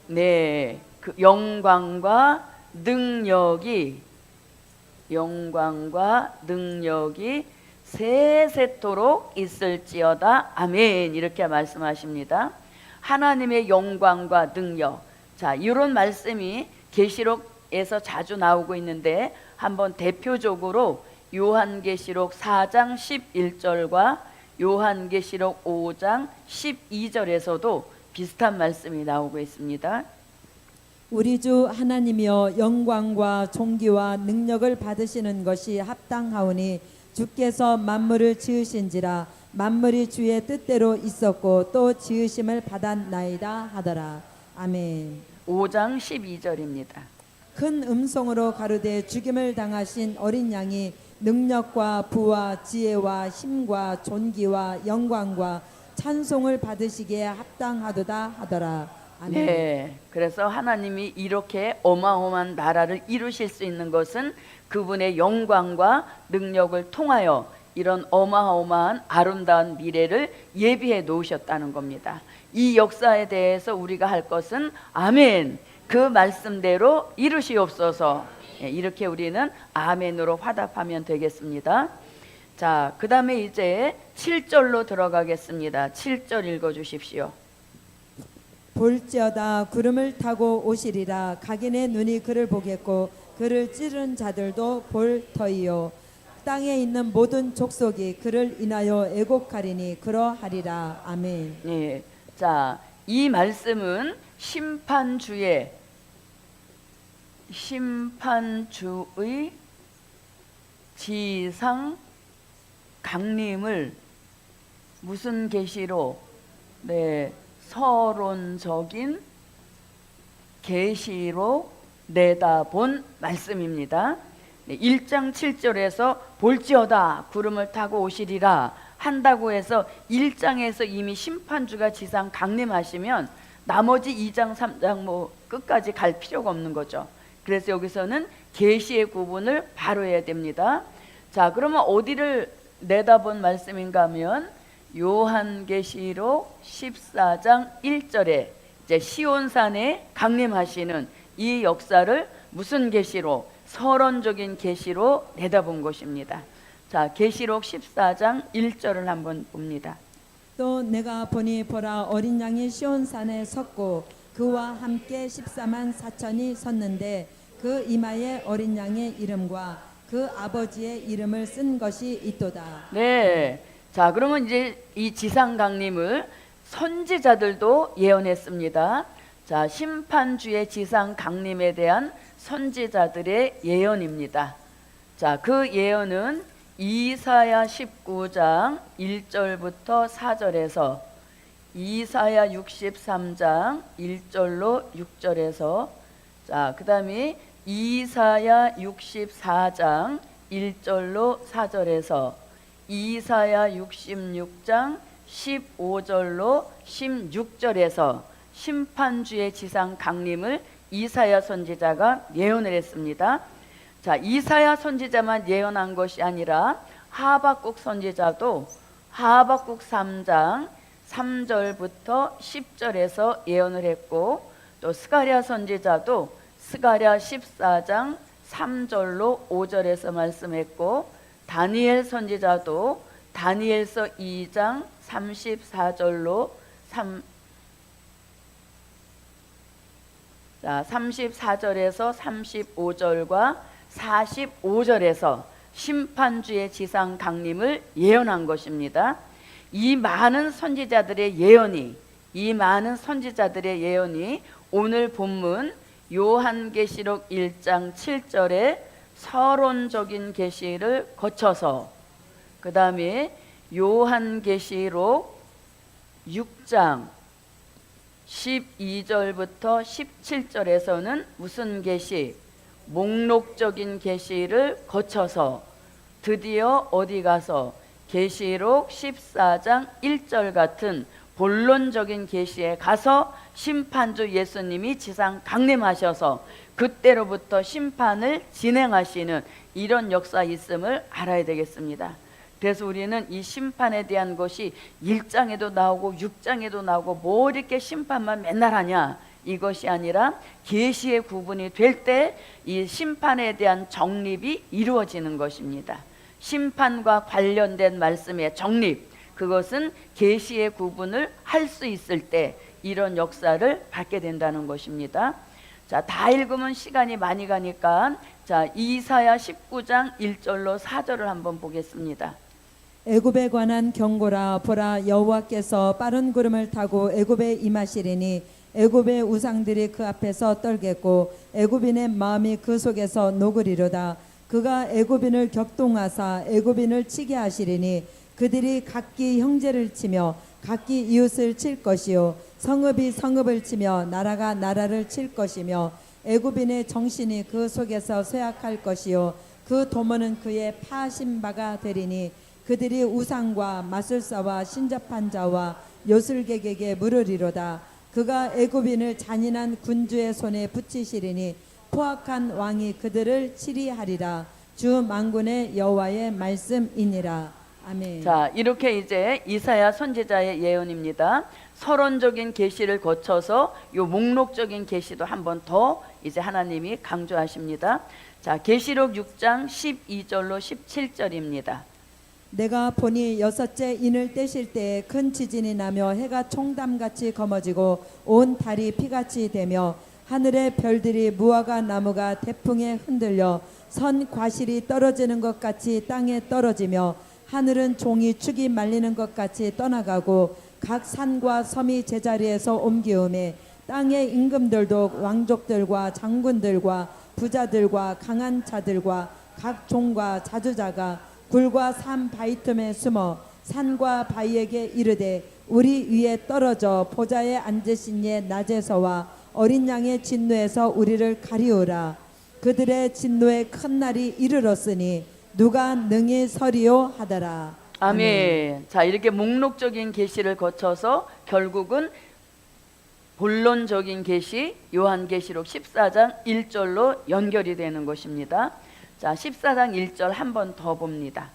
네, 그 영광과 능력이 세세토록 있을지어다. 아멘. 이렇게 말씀하십니다. 하나님의 영광과 능력. 자, 이런 말씀이 계시록에서 자주 나오고 있는데 한번 대표적으로 요한계시록 4장 11절과 요한계시록 5장 12절에서도 비슷한 말씀이 나오고 있습니다. 우리 주 하나님이여 영광과 존귀와 능력을 받으시는 것이 합당하오니 주께서 만물을 지으신지라 만물이 주의 뜻대로 있었고 또 지으심을 받았나이다 하더라. 아멘. 5장 12절입니다. 큰 음성으로 가로되 죽임을 당하신 어린 양이 능력과 부와 지혜와 힘과 존귀와 영광과 찬송을 받으시기에 합당하도다 하더라. 아멘. 네, 그래서 하나님이 이렇게 어마어마한 나라를 이루실 수 있는 것은 그분의 영광과 능력을 통하여 이런 어마어마한 아름다운 미래를 예비해 놓으셨다는 겁니다. 이 역사에 대해서 우리가 할 것은 아멘, 그 말씀대로 이루시옵소서. 이렇게 우리는 아멘으로 화답하면 되겠습니다. 자, 그 다음에 이제 7절로 들어가겠습니다. 7절 읽어주십시오. 볼지어다 구름을 타고 오시리라. 각인의 눈이 그를 보겠고 그를 찌른 자들도 볼 터이요. 땅에 있는 모든 족속이 그를 인하여 애곡하리니 그러하리라. 아멘. 예. 자, 이 말씀은 심판주의 지상 강림을 무슨 계시로, 네, 서론적인 계시로 내다본 말씀입니다. 1장 7절에서 볼지어다 구름을 타고 오시리라 한다고 해서 1장에서 이미 심판주가 지상 강림하시면 나머지 2장 3장 뭐 끝까지 갈 필요가 없는 거죠. 그래서 여기서는 계시의 구분을 바로 해야 됩니다. 자, 그러면 어디를 내다본 말씀인가 하면 요한계시록 14장 1절에 이제 시온산에 강림하시는 이 역사를 무슨 계시로, 서론적인 계시로 내다본 것입니다. 자, 계시록 14장 1절을 한번 봅니다. 또 내가 보니 보라 어린 양이 시온산에 섰고 그와 함께 14만 4천이 섰는데 그 이마에 어린 양의 이름과 그 아버지의 이름을 쓴 것이 있도다. 네. 자, 그러면 이제 이 지상 강림을 선지자들도 예언했습니다. 자, 심판주의 지상 강림에 대한 선지자들의 예언입니다. 자, 그 예언은 이사야 19장 1절부터 4절에서 이사야 63장 1절로 6절에서 자, 그 다음에 이사야 64장 1절로 4절에서 이사야 66장 15절로 16절에서 심판주의 지상 강림을 이사야 선지자가 예언을 했습니다. 자, 이사야 선지자만 예언한 것이 아니라 하박국 선지자도 하박국 3장 3절부터 10절에서 예언을 했고 또 스가랴 선지자도 스가랴 14장 3절로 5절에서 말씀했고 다니엘 선지자도 다니엘서 2장 34절로 34절에서 35절과 45절에서 심판주의 지상 강림을 예언한 것입니다. 이 많은 선지자들의 예언이 오늘 본문 요한계시록 1장 7절에 서론적인 계시를 거쳐서 그 다음에 요한계시록 6장 12절부터 17절에서는 무슨 계시? 목록적인 계시를 거쳐서 드디어 어디 가서 계시록 14장 1절 같은 본론적인 계시에 가서 심판주 예수님이 지상 강림하셔서 그때로부터 심판을 진행하시는 이런 역사 있음을 알아야 되겠습니다. 그래서 우리는 이 심판에 대한 것이 1장에도 나오고 6장에도 나오고 뭐 이렇게 심판만 맨날 하냐, 이것이 아니라 계시의 구분이 될 때 이 심판에 대한 정립이 이루어지는 것입니다. 심판과 관련된 말씀의 정립, 그것은 계시의 구분을 할 수 있을 때 이런 역사를 받게 된다는 것입니다. 자, 다 읽으면 시간이 많이 가니까 자, 이사야 19장 1절로 4절을 한번 보겠습니다. 애굽에 관한 경고라. 보라, 여호와께서 빠른 구름을 타고 애굽에 임하시리니 애굽의 우상들이 그 앞에서 떨겠고 애굽인의 마음이 그 속에서 녹으리로다. 그가 애굽인을 격동하사 애굽인을 치게 하시리니 그들이 각기 형제를 치며 각기 이웃을 칠 것이요 성읍이 성읍을 치며 나라가 나라를 칠 것이며 애굽인의 정신이 그 속에서 쇠약할 것이요 그 도모는 그의 파하신 바가 되리니 그들이 우상과 마술사와 신접한 자와 요술객에게 물으리로다. 그가 애굽인을 잔인한 군주의 손에 붙이시리니 포악한 왕이 그들을 치리하리라. 주 만군의 여호와의 말씀이니라. 아멘. 자, 이렇게 이제 이사야 선지자의 예언입니다. 서론적인 계시를 거쳐서 요 목록적인 계시도 한 번 더 이제 하나님이 강조하십니다. 자, 계시록 6장 12절로 17절입니다. 내가 보니 여섯째 인을 떼실 때에 큰 지진이 나며 해가 총담같이 검어지고 온 달이 피같이 되며 하늘의 별들이 무화과 나무가 태풍에 흔들려 선 과실이 떨어지는 것 같이 땅에 떨어지며 하늘은 종이 축이 말리는 것 같이 떠나가고 각 산과 섬이 제자리에서 옮기우매 땅의 임금들도 왕족들과 장군들과 부자들과 강한 자들과 각 종과 자주자가 굴과 산 바위 틈에 숨어 산과 바위에게 이르되 우리 위에 떨어져 보좌에 앉으신 이의 낮에서와 어린 양의 진노에서 우리를 가리우라. 그들의 진노의 큰 날이 이르렀으니 누가 능히 서리요 하더라. 아멘. 자, 이렇게 목록적인 계시를 거쳐서 결국은 본론적인 계시 요한계시록 14장 1절로 연결이 되는 것입니다. 자, 14장 1절 한 번 더 봅니다.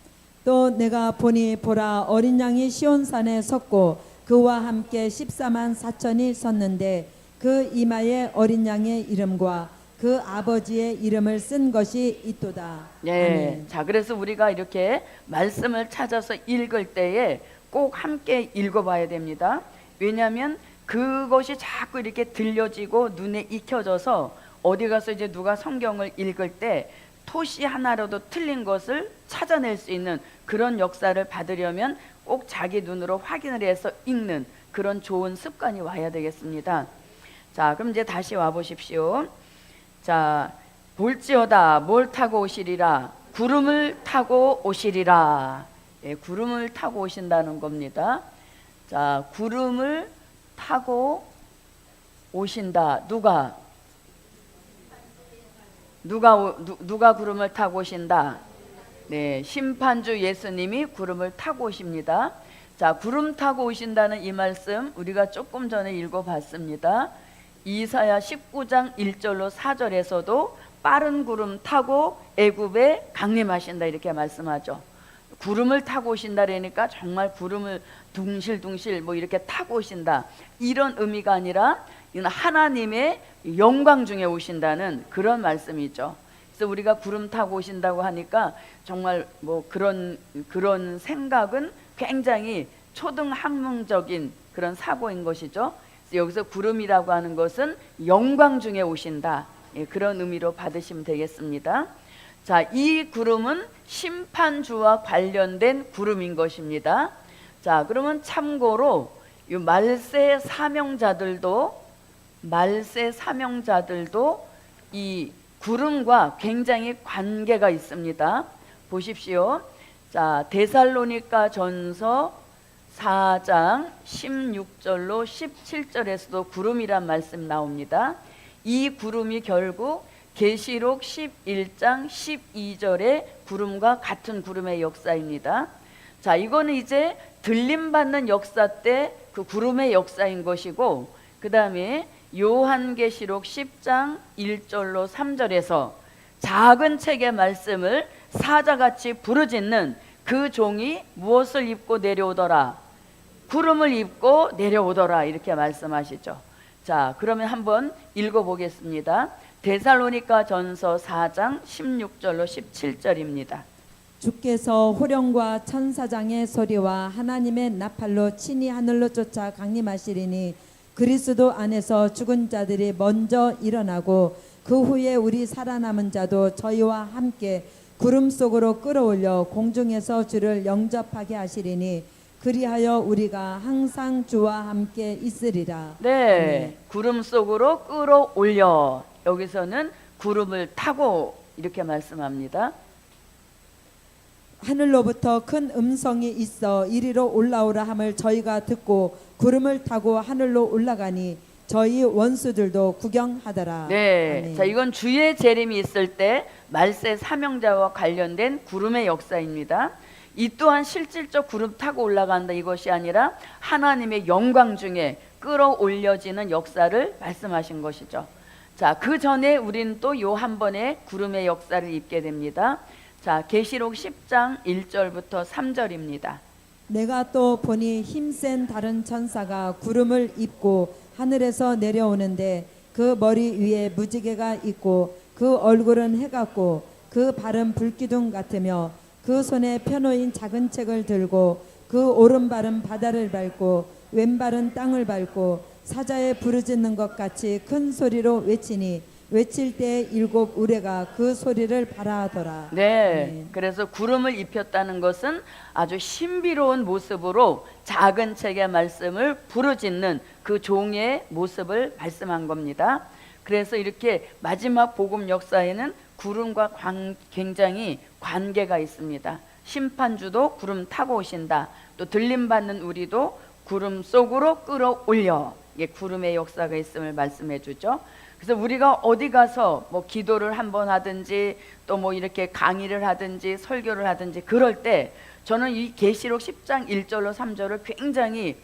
또 내가 보니 보라, 어린 양이 시온산에 섰고 그와 함께 14만 4천이 섰는데 그 이마에 어린 양의 이름과 그 아버지의 이름을 쓴 것이 있도다. 네. 아멘. 자, 그래서 우리가 이렇게 말씀을 찾아서 읽을 때에 꼭 함께 읽어봐야 됩니다. 왜냐하면 그것이 자꾸 이렇게 들려지고 눈에 익혀져서 어디 가서 이제 누가 성경을 읽을 때 토시 하나라도 틀린 것을 찾아낼 수 있는 그런 역사를 받으려면 꼭 자기 눈으로 확인을 해서 읽는 그런 좋은 습관이 와야 되겠습니다. 자, 그럼 이제 다시 와 보십시오. 자, 볼지어다 뭘 타고 오시리라. 구름을 타고 오시리라. 예, 구름을 타고 오신다는 겁니다. 자, 구름을 타고 오신다. 누가 구름을 타고 오신다? 네, 심판주 예수님이 구름을 타고 오십니다. 자, 구름 타고 오신다는 이 말씀 우리가 조금 전에 읽어봤습니다. 이사야 19장 1절로 4절에서도 빠른 구름 타고 애굽에 강림하신다 이렇게 말씀하죠. 구름을 타고 오신다 그러니까 정말 구름을 둥실둥실 뭐 이렇게 타고 오신다 이런 의미가 아니라 하나님의 영광 중에 오신다는 그런 말씀이죠. 그래서 우리가 구름 타고 오신다고 하니까 정말 뭐 그런 생각은 굉장히 초등학문적인 그런 사고인 것이죠. 그래서 여기서 구름이라고 하는 것은 영광 중에 오신다, 예, 그런 의미로 받으시면 되겠습니다. 자, 이 구름은 심판주와 관련된 구름인 것입니다. 자, 그러면 참고로 이 말세 사명자들도 이 구름과 굉장히 관계가 있습니다. 보십시오. 자, 데살로니가 전서 4장 16절로 17절에서도 구름이란 말씀 나옵니다. 이 구름이 결국 계시록 11장 12절의 구름과 같은 구름의 역사입니다. 자, 이거는 이제 들림받는 역사 때 그 구름의 역사인 것이고, 그 다음에 요한계시록 10장 1절로 3절에서 작은 책의 말씀을 사자같이 부르짖는 그 종이 무엇을 입고 내려오더라? 구름을 입고 내려오더라, 이렇게 말씀하시죠. 자, 그러면 한번 읽어보겠습니다. 데살로니가 전서 4장 16절로 17절입니다. 주께서 호령과 천사장의 소리와 하나님의 나팔로 친히 하늘로 쫓아 강림하시리니 그리스도 안에서 죽은 자들이 먼저 일어나고 그 후에 우리 살아남은 자도 저희와 함께 구름 속으로 끌어올려 공중에서 주를 영접하게 하시리니 그리하여 우리가 항상 주와 함께 있으리라. 네, 구름 속으로 끌어올려. 여기서는 구름을 타고 이렇게 말씀합니다. 하늘로부터 큰 음성이 있어 이리로 올라오라 함을 저희가 듣고 구름을 타고 하늘로 올라가니 저희 원수들도 구경하더라. 네, 아멘. 자, 이건 주의 재림이 있을 때 말세 사명자와 관련된 구름의 역사입니다. 이 또한 실질적 구름 타고 올라간다, 이것이 아니라 하나님의 영광 중에 끌어올려지는 역사를 말씀하신 것이죠. 자, 그 전에 우리는 또 요 한 번의 구름의 역사를 입게 됩니다. 자, 계시록 10장 1절부터 3절입니다. 내가 또 보니 힘센 다른 천사가 구름을 입고 하늘에서 내려오는데 그 머리 위에 무지개가 있고 그 얼굴은 해 같고 그 발은 불기둥 같으며 그 손에 펴놓인 작은 책을 들고 그 오른발은 바다를 밟고 왼발은 땅을 밟고 사자에 부르짖는 것 같이 큰 소리로 외치니 외칠 때 7 우레가 그 소리를 발하하더라. 네, 그래서 구름을 입혔다는 것은 아주 신비로운 모습으로 작은 책의 말씀을 부르짖는 그 종의 모습을 말씀한 겁니다. 그래서 이렇게 마지막 복음 역사에는 구름과 굉장히 관계가 있습니다. 심판주도 구름 타고 오신다. 또 들림받는 우리도 구름 속으로 끌어올려. 이게 구름의 역사가 있음을 말씀해 주죠. 그래서 우리가 어디 가서 뭐 기도를 한번 하든지 또 뭐 이렇게 강의를 하든지 설교를 하든지 그럴 때 저는 이 계시록 10장 1절로 3절을 굉장히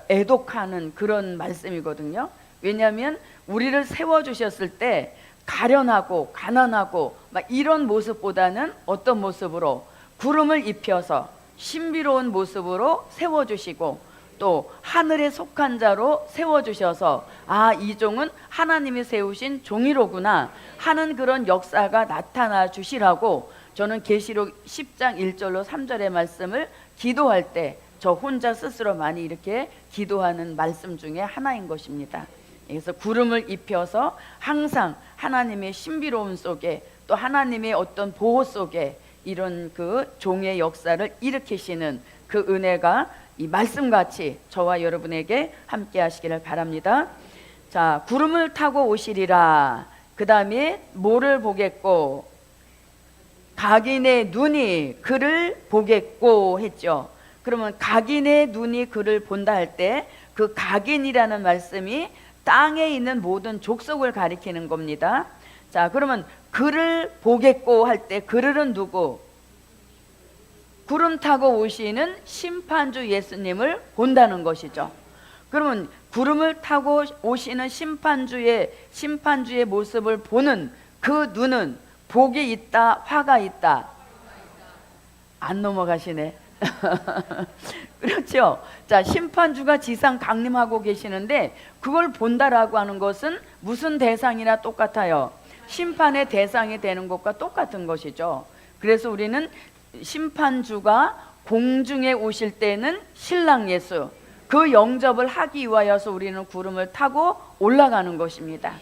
애독하는 그런 말씀이거든요. 왜냐하면 우리를 세워주셨을 때 가련하고 가난하고 막 이런 모습보다는 어떤 모습으로 구름을 입혀서 신비로운 모습으로 세워주시고 또 하늘에 속한 자로 세워주셔서 아, 이 종은 하나님이 세우신 종이로구나 하는 그런 역사가 나타나 주시라고 저는 계시록 10장 1절로 3절의 말씀을 기도할 때 저 혼자 스스로 많이 이렇게 기도하는 말씀 중에 하나인 것입니다. 그래서 구름을 입혀서 항상 하나님의 신비로움 속에 또 하나님의 어떤 보호 속에 이런 그 종의 역사를 일으키시는 그 은혜가 이 말씀같이 저와 여러분에게 함께 하시기를 바랍니다. 자, 구름을 타고 오시리라. 그 다음에 뭐를 보겠고? 각인의 눈이 그를 보겠고 했죠. 그러면 각인의 눈이 그를 본다 할 때 그 각인이라는 말씀이 땅에 있는 모든 족속을 가리키는 겁니다. 자, 그러면 그를 보겠고 할 때 그를은 누구? 구름 타고 오시는 심판주 예수님을 본다는 것이죠. 그러면 구름을 타고 오시는 심판주의 모습을 보는 그 눈은 복이 있다, 화가 있다? 안 넘어가시네. 그렇죠. 자, 심판주가 지상 강림하고 계시는데 그걸 본다라고 하는 것은 무슨 대상이나 똑같아요? 심판의 대상이 되는 것과 똑같은 것이죠. 그래서 우리는 심판주가 공중에 오실 때는 신랑 예수, 그 영접을 하기 위하여서 우리는 구름을 타고 올라가는 것입니다.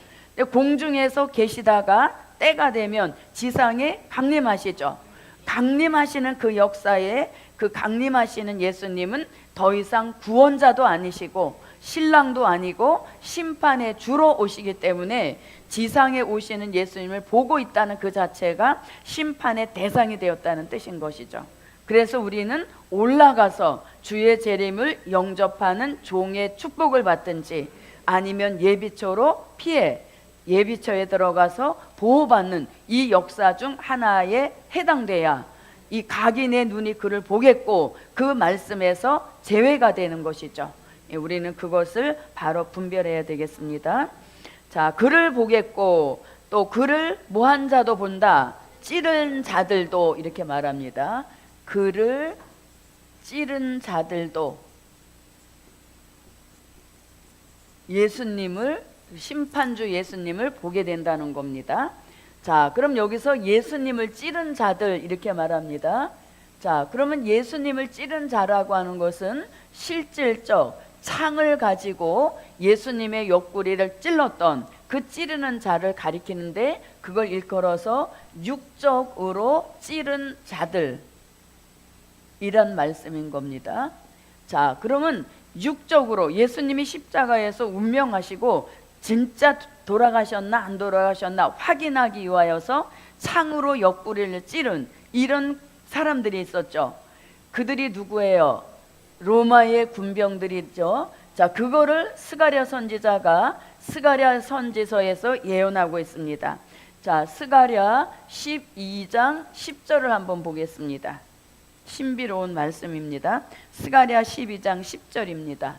공중에서 계시다가 때가 되면 지상에 강림하시죠. 강림하시는 그 역사에 그 강림하시는 예수님은 더 이상 구원자도 아니시고 신랑도 아니고 심판의 주로 오시기 때문에 지상에 오시는 예수님을 보고 있다는 그 자체가 심판의 대상이 되었다는 뜻인 것이죠. 그래서 우리는 올라가서 주의 재림을 영접하는 종의 축복을 받든지 아니면 예비처로 피해 예비처에 들어가서 보호받는 이 역사 중 하나에 해당돼야 이 각인의 눈이 그를 보겠고 그 말씀에서 제외가 되는 것이죠. 우리는 그것을 바로 분별해야 되겠습니다. 자, 그를 보겠고 또 그를 모한 자도 본다. 찌른 자들도 이렇게 말합니다. 그를 찌른 자들도 예수님을 심판주 예수님을 보게 된다는 겁니다. 자, 그럼 여기서 예수님을 찌른 자들 이렇게 말합니다. 자, 그러면 예수님을 찌른 자라고 하는 것은 실질적 창을 가지고 예수님의 옆구리를 찔렀던 그 찌르는 자를 가리키는데 그걸 일컬어서 육적으로 찌른 자들 이란 말씀인 겁니다. 자, 그러면 육적으로 예수님이 십자가에서 운명하시고 진짜 돌아가셨나 안 돌아가셨나 확인하기 위하여서 창으로 옆구리를 찌른 이런 사람들이 있었죠. 그들이 누구예요? 로마의 군병들이죠. 자, 그거를 스가랴 선지자가 스가랴 선지서에서 예언하고 있습니다. 자, 스가랴 12장 10절을 한번 보겠습니다. 신비로운 말씀입니다. 스가랴 12장 10절입니다.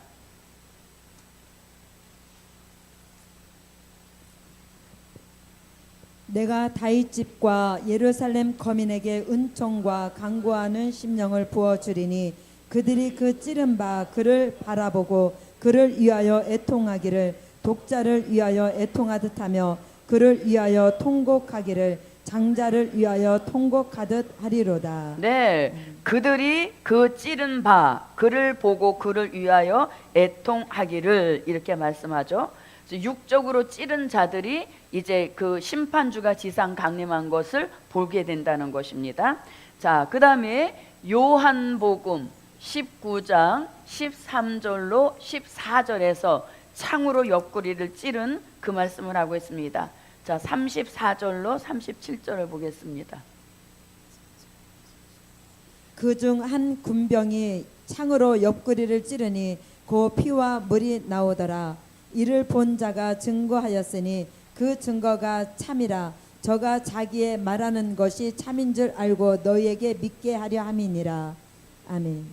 내가 다윗 집과 예루살렘 거민에게 은총과 간구하는 심령을 부어주리니 그들이 그 찌른 바 그를 바라보고 그를 위하여 애통하기를 독자를 위하여 애통하듯 하며 그를 위하여 통곡하기를 장자를 위하여 통곡하듯 하리로다. 네, 그들이 그 찌른 바 그를 보고 그를 위하여 애통하기를 이렇게 말씀하죠. 육적으로 찌른 자들이 이제 그 심판주가 지상 강림한 것을 보게 된다는 것입니다. 자, 그 다음에 요한복음 19장 13절로 14절에서 창으로 옆구리를 찌른 그 말씀을 하고 있습니다. 자, 34절로 37절을 보겠습니다. 그중 한 군병이 창으로 옆구리를 찌르니 그 피와 물이 나오더라. 이를 본 자가 증거하였으니 그 증거가 참이라. 저가 자기의 말하는 것이 참인 줄 알고 너희에게 믿게 하려 함이니라. 아멘.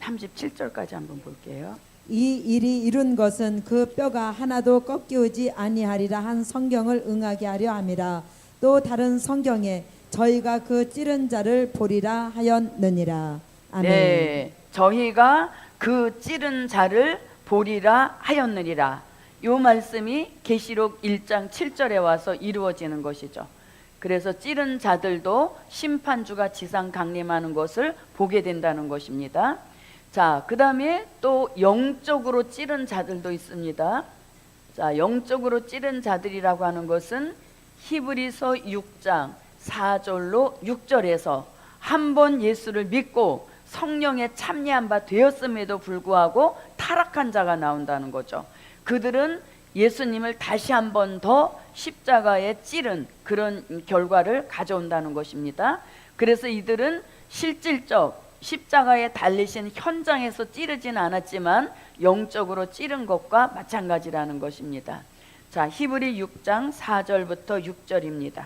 37절까지 한번 볼게요. 이 일이 이룬 것은 그 뼈가 하나도 꺾이지 아니하리라 한 성경을 응하게 하려 함이라. 또 다른 성경에 저희가 그 찌른 자를 보리라 하였느니라. 아멘. 네, 저희가 그 찌른 자를 보리라 하였느니라. 요 말씀이 계시록 1장 7절에 와서 이루어지는 것이죠. 그래서 찌른 자들도 심판주가 지상 강림하는 것을 보게 된다는 것입니다. 자, 그 다음에 또 영적으로 찌른 자들도 있습니다. 자, 영적으로 찌른 자들이라고 하는 것은 히브리서 6장 4절로 6절에서 한 번 예수를 믿고 성령에 참여한 바 되었음에도 불구하고 타락한 자가 나온다는 거죠. 그들은 예수님을 다시 한 번 더 십자가에 찌른 그런 결과를 가져온다는 것입니다. 그래서 이들은 실질적 십자가에 달리신 현장에서 찌르진 않았지만 영적으로 찌른 것과 마찬가지라는 것입니다. 자, 히브리 6장 4절부터 6절입니다.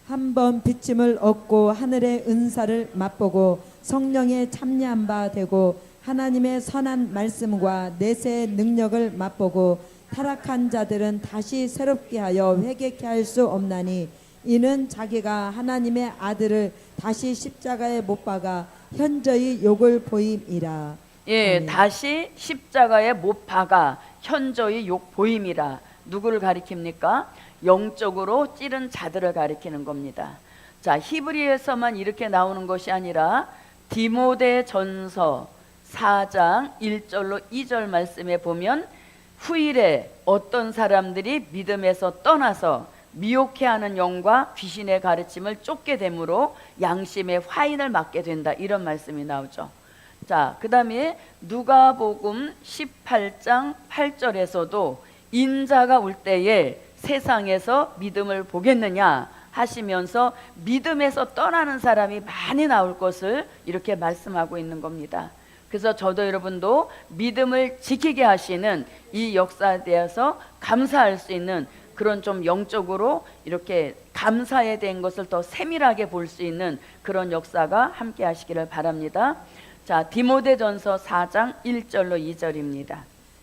한 번 비침을 얻고 하늘의 은사를 맛보고 성령에 참여한 바 되고 하나님의 선한 말씀과 내세의 능력을 맛보고 타락한 자들은 다시 새롭게 하여 회개케 할 수 없나니 이는 자기가 하나님의 아들을 다시 십자가에 못 박아 현저히 욕을 보임이라. 예, 아멘. 다시 십자가에 못 박아 현저히 욕 보임이라. 누구를 가리킵니까? 영적으로 찌른 자들을 가리키는 겁니다. 자, 히브리에서만 이렇게 나오는 것이 아니라 디모데 전서 4장 1절로 2절 말씀에 보면 후일에 어떤 사람들이 믿음에서 떠나서 미혹해하는 영과 귀신의 가르침을 쫓게 되므로 양심의 화인을 맞게 된다, 이런 말씀이 나오죠. 자, 그 다음에 누가복음 18장 8절에서도 인자가 올 때에 세상에서 믿음을 보겠느냐 하시면서 믿음에서 떠나는 사람이 많이 나올 것을 이렇게 말씀하고 있는 겁니다. 그래서 저도 여러분도 믿음을 지키게 하시는 이 역사에 대해서 감사할 수 있는 그런 좀 영적으로 이렇게 감사에 대한 것을 더 세밀하게 볼 수 있는 그런 역사가 함께 하시기를 바랍니다. 자, 디모데전서 4장 1절로 2절입니다.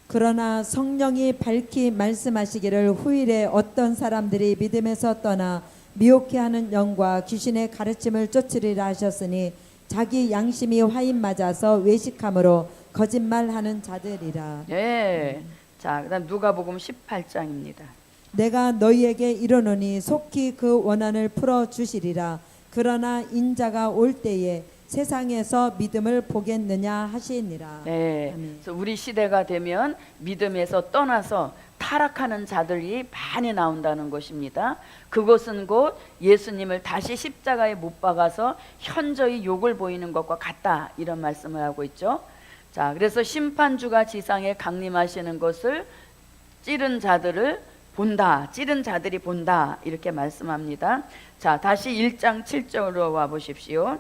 그러나 성령이 밝히 말씀하시기를 후일에 어떤 사람들이 믿음에서 떠나 미혹해하는 영과 귀신의 가르침을 쫓으리라 하셨으니 자기 양심이 화인 맞아서 외식함으로 거짓말하는 자들이라. 예. 자, 그다음 누가복음 18장입니다. 내가 너희에게 이르노니 속히 그 원한을 풀어 주시리라. 그러나 인자가 올 때에 세상에서 믿음을 보겠느냐 하시니라. 네. 아멘. 그래서 우리 시대가 되면 믿음에서 떠나서 타락하는 자들이 많이 나온다는 것입니다. 그것은 곧 예수님을 다시 십자가에 못 박아서 현저히 욕을 보이는 것과 같다, 이런 말씀을 하고 있죠. 자, 그래서 심판주가 지상에 강림하시는 것을 찌른 자들을 본다, 찌른 자들이 본다, 이렇게 말씀합니다. 자, 다시 1장 7절로 와 보십시오.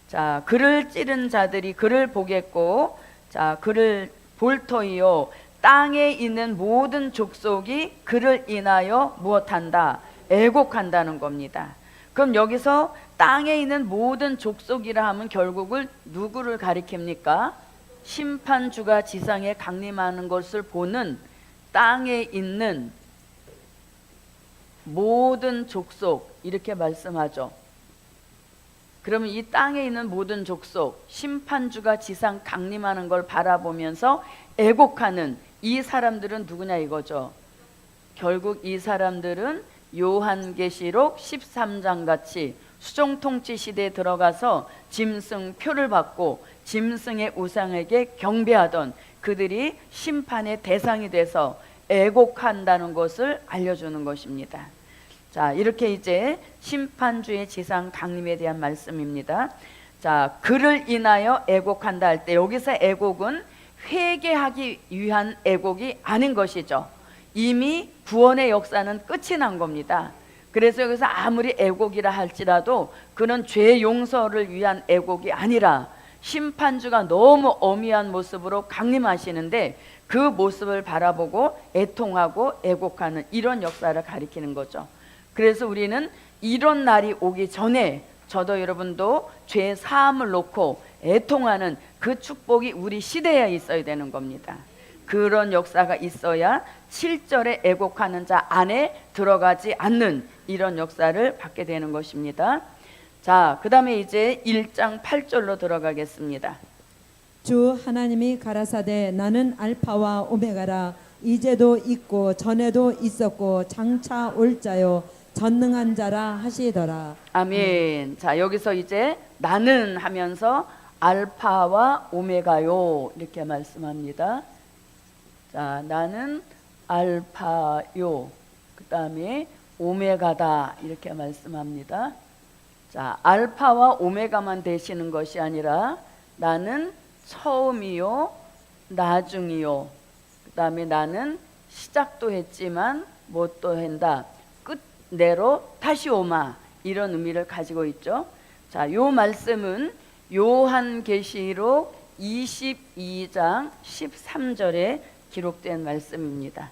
자, 그를 찌른 자들이 그를 보겠고, 자, 그를 볼 터이요 땅에 있는 모든 족속이 그를 인하여 무엇한다? 애곡한다는 겁니다. 그럼 여기서 땅에 있는 모든 족속이라 하면 결국은 누구를 가리킵니까? 심판주가 지상에 강림하는 것을 보는 땅에 있는 모든 족속, 이렇게 말씀하죠. 그러면 이 땅에 있는 모든 족속, 심판주가 지상 강림하는 걸 바라보면서 애곡하는 이 사람들은 누구냐 이거죠. 결국 이 사람들은 요한계시록 13장 같이 수종통치 시대에 들어가서 짐승표를 받고 짐승의 우상에게 경배하던 그들이 심판의 대상이 돼서 애곡한다는 것을 알려주는 것입니다. 자, 이렇게 이제 심판주의 지상 강림에 대한 말씀입니다. 자, 그를 인하여 애곡한다 할 때 여기서 애곡은 회개하기 위한 애곡이 아닌 것이죠. 이미 구원의 역사는 끝이 난 겁니다. 그래서 여기서 아무리 애곡이라 할지라도 그는 죄 용서를 위한 애곡이 아니라 심판주가 너무 엄미한 모습으로 강림하시는데 그 모습을 바라보고 애통하고 애곡하는 이런 역사를 가리키는 거죠. 그래서 우리는 이런 날이 오기 전에 저도 여러분도 죄 사함을 놓고 애통하는 그 축복이 우리 시대에 있어야 되는 겁니다. 그런 역사가 있어야 7절에 애곡하는 자 안에 들어가지 않는 이런 역사를 받게 되는 것입니다. 자, 그 다음에 이제 1장 8절로 들어가겠습니다. 주 하나님이 가라사대 나는 알파와 오메가라. 이제도 있고 전에도 있었고 장차 올 자요 전능한 자라 하시더라. 아멘. 자, 여기서 이제 나는 하면서 알파와 오메가요 이렇게 말씀합니다. 자, 나는 알파요, 그 다음에 오메가다 이렇게 말씀합니다. 자, 알파와 오메가만 되시는 것이 아니라 나는 처음이요 나중이요, 그 다음에 나는 시작도 했지만 뭣도 한다, 끝내로 다시 오마, 이런 의미를 가지고 있죠. 자, 요 말씀은 요한계시록 22장 13절에 기록된 말씀입니다.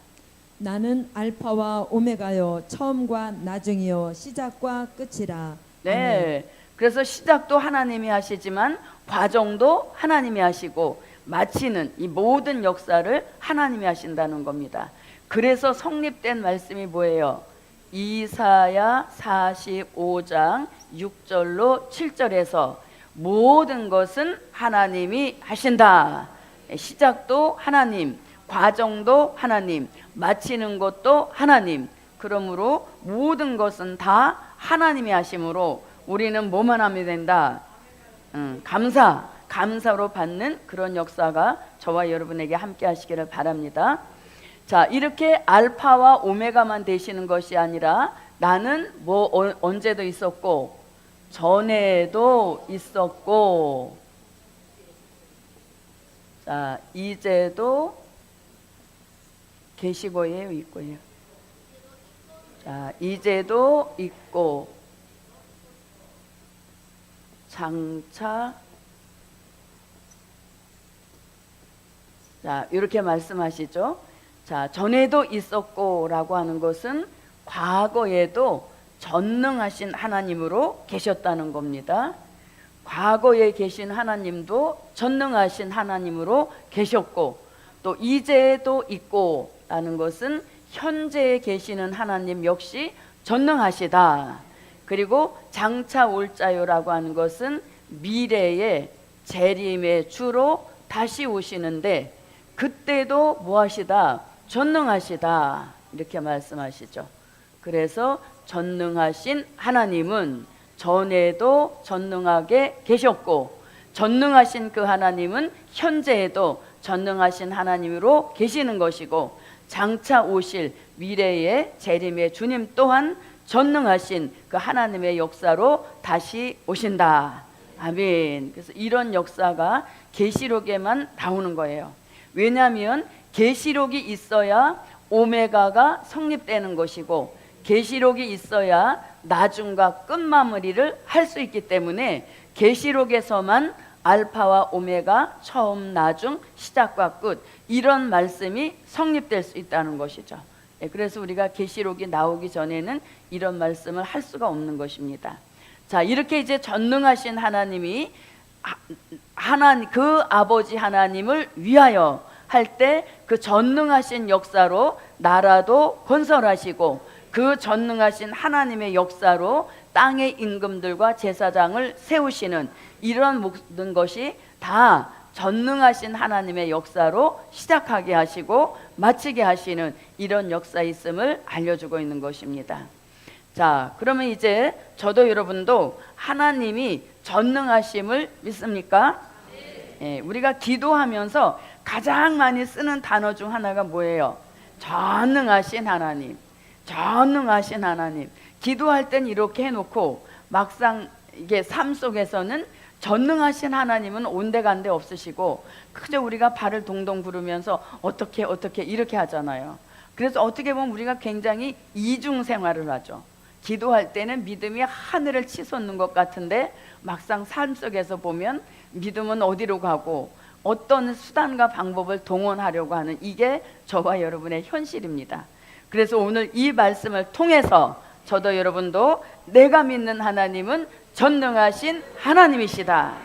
나는 알파와 오메가요 처음과 나중이요 시작과 끝이라. 네. 그래서 시작도 하나님이 하시지만 과정도 하나님이 하시고 마치는 이 모든 역사를 하나님이 하신다는 겁니다. 그래서 성립된 말씀이 뭐예요? 이사야 45장 6절로 7절에서 모든 것은 하나님이 하신다. 시작도 하나님, 과정도 하나님, 마치는 것도 하나님. 그러므로 모든 것은 다 하나님이 하심으로 우리는 뭐만 하면 된다? 감사로 받는 그런 역사가 저와 여러분에게 함께 하시기를 바랍니다. 자, 이렇게 알파와 오메가만 되시는 것이 아니라 나는 뭐 언제도 있었고 전에도 있었고, 자, 이제도 계시고예요, 있고요. 자, 이제도 있고 장차 자, 이렇게 말씀하시죠. 자, 전에도 있었고 라고 하는 것은 과거에도 전능하신 하나님으로 계셨다는 겁니다. 과거에 계신 하나님도 전능하신 하나님으로 계셨고, 또 이제도 있고 라는 것은 현재에 계시는 하나님 역시 전능하시다. 그리고 장차 올 자요라고 하는 것은 미래의 재림의 주로 다시 오시는데, 그때도 무엇이다? 전능하시다. 이렇게 말씀하시죠. 그래서 전능하신 하나님은 전에도 전능하게 계셨고, 전능하신 그 하나님은 현재에도 전능하신 하나님으로 계시는 것이고, 장차 오실 미래의 재림의 주님 또한 전능하신 그 하나님의 역사로 다시 오신다. 아멘. 그래서 이런 역사가 계시록에만 나오는 거예요. 왜냐하면 계시록이 있어야 오메가가 성립되는 것이고, 계시록이 있어야 나중과 끝마무리를 할 수 있기 때문에 계시록에서만 알파와 오메가, 처음, 나중, 시작과 끝, 이런 말씀이 성립될 수 있다는 것이죠. 그래서 우리가 계시록이 나오기 전에는 이런 말씀을 할 수가 없는 것입니다. 자, 이렇게 이제 전능하신 하나님이 그 아버지 하나님을 위하여 할 때 그 전능하신 역사로 나라도 건설하시고, 그 전능하신 하나님의 역사로 땅의 임금들과 제사장을 세우시는 이런 모든 것이 다 전능하신 하나님의 역사로 시작하게 하시고 마치게 하시는 이런 역사 있음을 알려주고 있는 것입니다. 자, 그러면 이제 저도 여러분도 하나님이 전능하심을 믿습니까? 예, 우리가 기도하면서 가장 많이 쓰는 단어 중 하나가 뭐예요? 전능하신 하나님, 전능하신 하나님. 기도할 땐 이렇게 해놓고 막상 이게 삶 속에서는 전능하신 하나님은 온데간데 없으시고, 그저 우리가 발을 동동 구르면서 어떻게 이렇게 하잖아요. 그래서 어떻게 보면 우리가 굉장히 이중 생활을 하죠. 기도할 때는 믿음이 하늘을 치솟는 것 같은데, 막상 삶 속에서 보면 믿음은 어디로 가고 어떤 수단과 방법을 동원하려고 하는, 이게 저와 여러분의 현실입니다. 그래서 오늘 이 말씀을 통해서 저도 여러분도 내가 믿는 하나님은 전능하신 하나님이시다.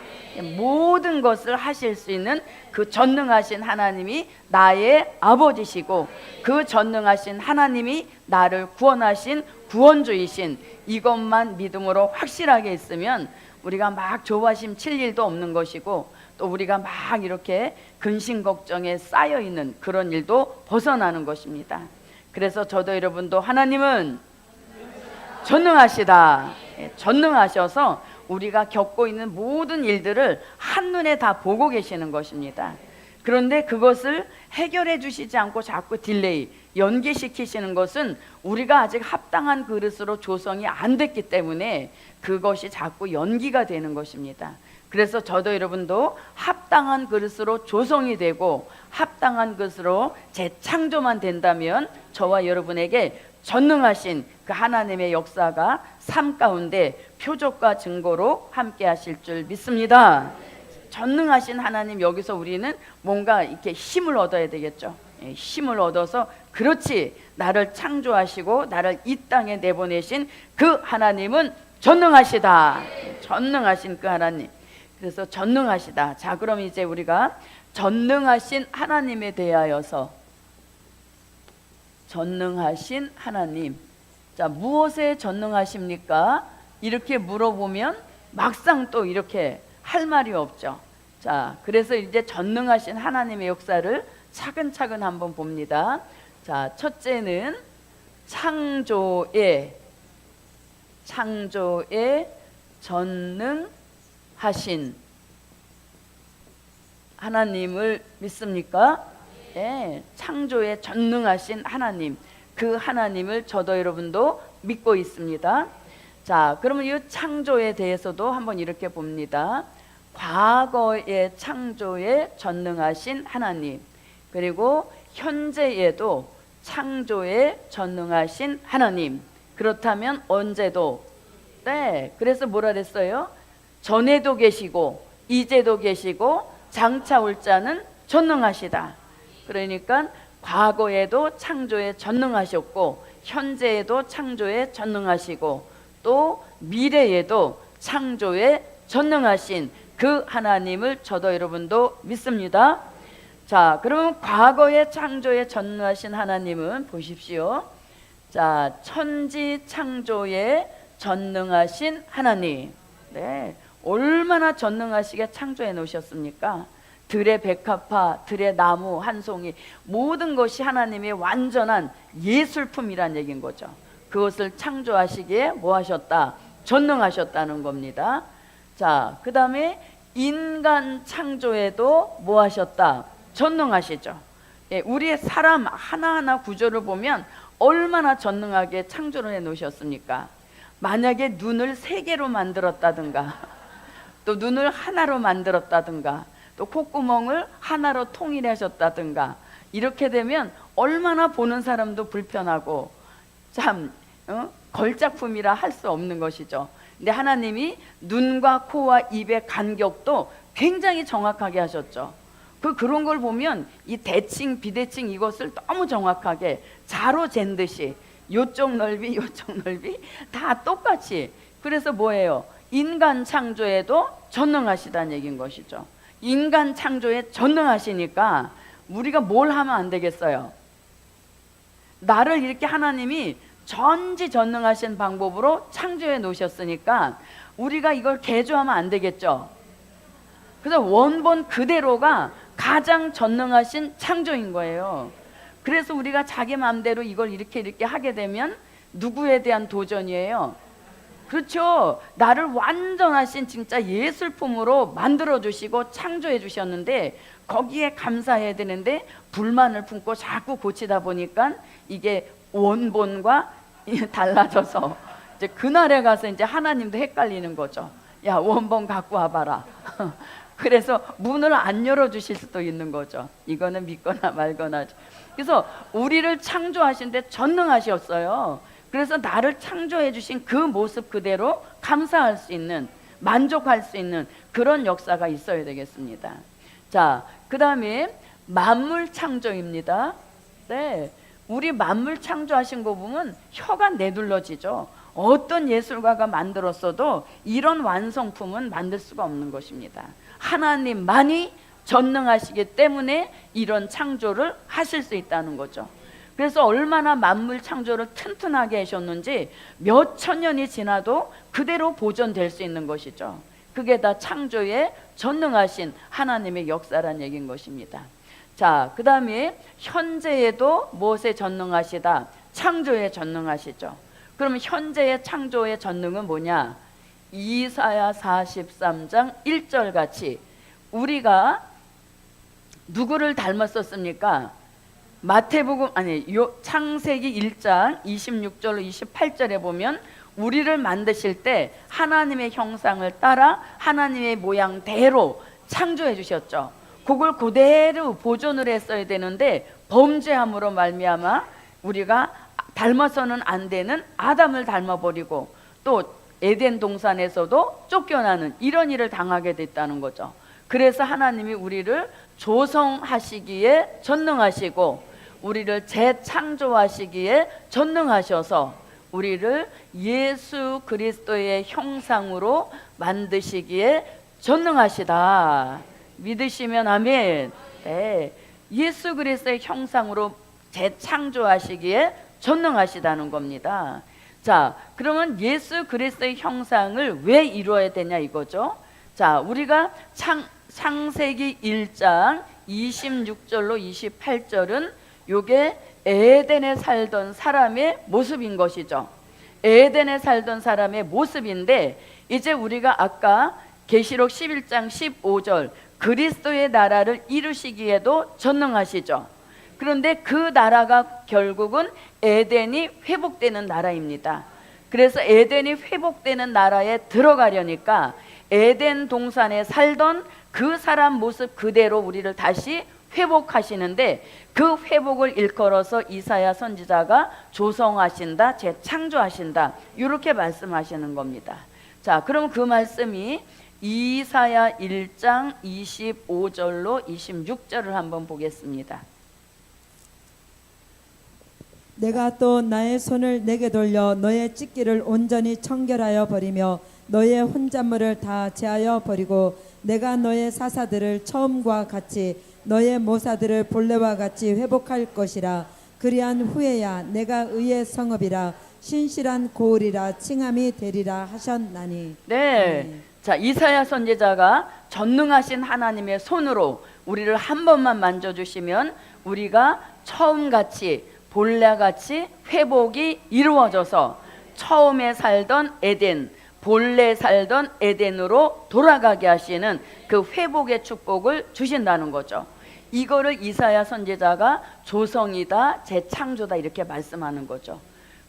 모든 것을 하실 수 있는 그 전능하신 하나님이 나의 아버지시고, 그 전능하신 하나님이 나를 구원하신 구원주이신, 이것만 믿음으로 확실하게 있으면 우리가 막 조바심 칠 일도 없는 것이고, 또 우리가 막 이렇게 근심 걱정에 쌓여 있는 그런 일도 벗어나는 것입니다. 그래서 저도 여러분도 하나님은 전능하시다. 전능하셔서 우리가 겪고 있는 모든 일들을 한눈에 다 보고 계시는 것입니다. 그런데 그것을 해결해 주시지 않고 자꾸 딜레이, 연기시키시는 것은 우리가 아직 합당한 그릇으로 조성이 안 됐기 때문에 그것이 자꾸 연기가 되는 것입니다. 그래서 저도 여러분도 합당한 그릇으로 조성이 되고 합당한 그릇으로 재창조만 된다면 저와 여러분에게 전능하신 그 하나님의 역사가 삶 가운데 표적과 증거로 함께 하실 줄 믿습니다. 전능하신 하나님, 여기서 우리는 뭔가 이렇게 힘을 얻어야 되겠죠. 힘을 얻어서, 그렇지, 나를 창조하시고 나를 이 땅에 내보내신 그 하나님은 전능하시다. 전능하신 그 하나님. 그래서 전능하시다. 자, 그럼 이제 우리가 전능하신 하나님에 대하여서, 전능하신 하나님, 자, 무엇에 전능하십니까? 이렇게 물어보면 막상 또 이렇게 할 말이 없죠. 자, 그래서 이제 전능하신 하나님의 역사를 차근차근 한번 봅니다. 자, 첫째는 창조에 전능하신 하나님을 믿습니까? 예, 창조에 전능하신 하나님, 그 하나님을 저도 여러분도 믿고 있습니다. 자, 그러면 이 창조에 대해서도 한번 이렇게 봅니다. 과거의 창조에 전능하신 하나님, 그리고 현재에도 창조에 전능하신 하나님. 그렇다면 언제도, 네, 그래서 뭐라 그랬어요? 전에도 계시고 이제도 계시고 장차 올 자는 전능하시다. 그러니까 과거에도 창조에 전능하셨고 현재에도 창조에 전능하시고 또 미래에도 창조에 전능하신 그 하나님을 저도 여러분도 믿습니다. 자, 그러면 과거의 창조에 전능하신 하나님은 보십시오. 자, 천지 창조에 전능하신 하나님. 네, 얼마나 전능하시게 창조해 놓으셨습니까? 들의 백합화, 들의 나무 한 송이, 모든 것이 하나님의 완전한 예술품이란 얘기인 거죠. 그것을 창조하시기에 뭐 하셨다? 전능하셨다는 겁니다. 자, 그 다음에 인간 창조에도 뭐 하셨다? 전능하시죠. 예, 우리의 사람 하나하나 구조를 보면 얼마나 전능하게 창조를 해 놓으셨습니까? 만약에 눈을 3개로 만들었다든가 또 눈을 하나로 만들었다든가 또 콧구멍을 하나로 통일하셨다든가 이렇게 되면 얼마나 보는 사람도 불편하고 참 걸작품이라 할 수 없는 것이죠. 근데 하나님이 눈과 코와 입의 간격도 굉장히 정확하게 하셨죠. 그런 걸 보면 이 대칭 비대칭 이것을 너무 정확하게 자로 잰 듯이 요쪽 넓이 요쪽 넓이 다 똑같이. 그래서 뭐예요? 인간 창조에도 전능하시다는 얘기인 것이죠. 인간 창조에 전능하시니까 우리가 뭘 하면 안 되겠어요? 나를 이렇게 하나님이 전지전능하신 방법으로 창조해 놓으셨으니까 우리가 이걸 개조하면 안 되겠죠. 그래서 원본 그대로가 가장 전능하신 창조인 거예요. 그래서 우리가 자기 마음대로 이걸 이렇게 하게 되면 누구에 대한 도전이에요? 그렇죠. 나를 완전하신 진짜 예술품으로 만들어 주시고 창조해 주셨는데 거기에 감사해야 되는데 불만을 품고 자꾸 고치다 보니까 이게 원본과 달라져서 이제 그날에 가서 이제 하나님도 헷갈리는 거죠. 야, 원본 갖고 와봐라. 그래서 문을 안 열어주실 수도 있는 거죠. 이거는 믿거나 말거나. 그래서 우리를 창조하신데 전능하셨어요. 그래서 나를 창조해 주신 그 모습 그대로 감사할 수 있는, 만족할 수 있는 그런 역사가 있어야 되겠습니다. 자, 그 다음에 만물 창조입니다. 네, 우리 만물 창조하신 거 보면 혀가 내둘러지죠. 어떤 예술가가 만들었어도 이런 완성품은 만들 수가 없는 것입니다. 하나님만이 전능하시기 때문에 이런 창조를 하실 수 있다는 거죠. 그래서 얼마나 만물 창조를 튼튼하게 하셨는지 몇 천 년이 지나도 그대로 보존될 수 있는 것이죠. 그게 다 창조에 전능하신 하나님의 역사란 얘기인 것입니다. 자, 그 다음에 현재에도 무엇에 전능하시다? 창조에 전능하시죠. 그러면 현재의 창조의 전능은 뭐냐? 이사야 43장 1절 같이 우리가 누구를 닮았었습니까? 마태복음 창세기 1장 26절로 28절에 보면 우리를 만드실 때 하나님의 형상을 따라 하나님의 모양대로 창조해 주셨죠. 그걸 그대로 보존을 했어야 되는데 범죄함으로 말미암아 우리가 닮아서는 안 되는 아담을 닮아버리고 또 에덴 동산에서도 쫓겨나는 이런 일을 당하게 됐다는 거죠. 그래서 하나님이 우리를 조성하시기에 전능하시고 우리를 재창조하시기에 전능하셔서 우리를 예수 그리스도의 형상으로 만드시기에 전능하시다. 믿으시면 아멘. 네, 예수 그리스도의 형상으로 재창조하시기에 전능하시다는 겁니다. 자, 그러면 예수 그리스도의 형상을 왜 이루어야 되냐 이거죠. 자, 우리가 창세기 1장 26절로 28절은 요게 에덴에 살던 사람의 모습인 것이죠. 에덴에 살던 사람의 모습인데 이제 우리가 아까 계시록 11장 15절 그리스도의 나라를 이루시기에도 전능하시죠. 그런데 그 나라가 결국은 에덴이 회복되는 나라입니다. 그래서 에덴이 회복되는 나라에 들어가려니까 에덴 동산에 살던 그 사람 모습 그대로 우리를 다시 회복하시는데 그 회복을 일컬어서 이사야 선지자가 조성하신다, 재창조하신다 이렇게 말씀하시는 겁니다. 자, 그럼 그 말씀이 이사야 1장 25절로 26절을 한번 보겠습니다. 내가 또 나의 손을 내게 돌려 너의 찢기를 온전히 청결하여 버리며 너의 혼잣물을 다 제하여 버리고 내가 너의 사사들을 처음과 같이 너의 모사들을 본래와 같이 회복할 것이라. 그리한 후에야 내가 의의 성읍이라 신실한 고을이라 칭함이 되리라 하셨나니. 네. 자, 이사야 선지자가 전능하신 하나님의 손으로 우리를 한 번만 만져주시면 우리가 처음같이 본래같이 회복이 이루어져서 처음에 살던 에덴, 본래 살던 에덴으로 돌아가게 하시는 그 회복의 축복을 주신다는 거죠. 이거를 이사야 선지자가 조성이다, 재창조다 이렇게 말씀하는 거죠.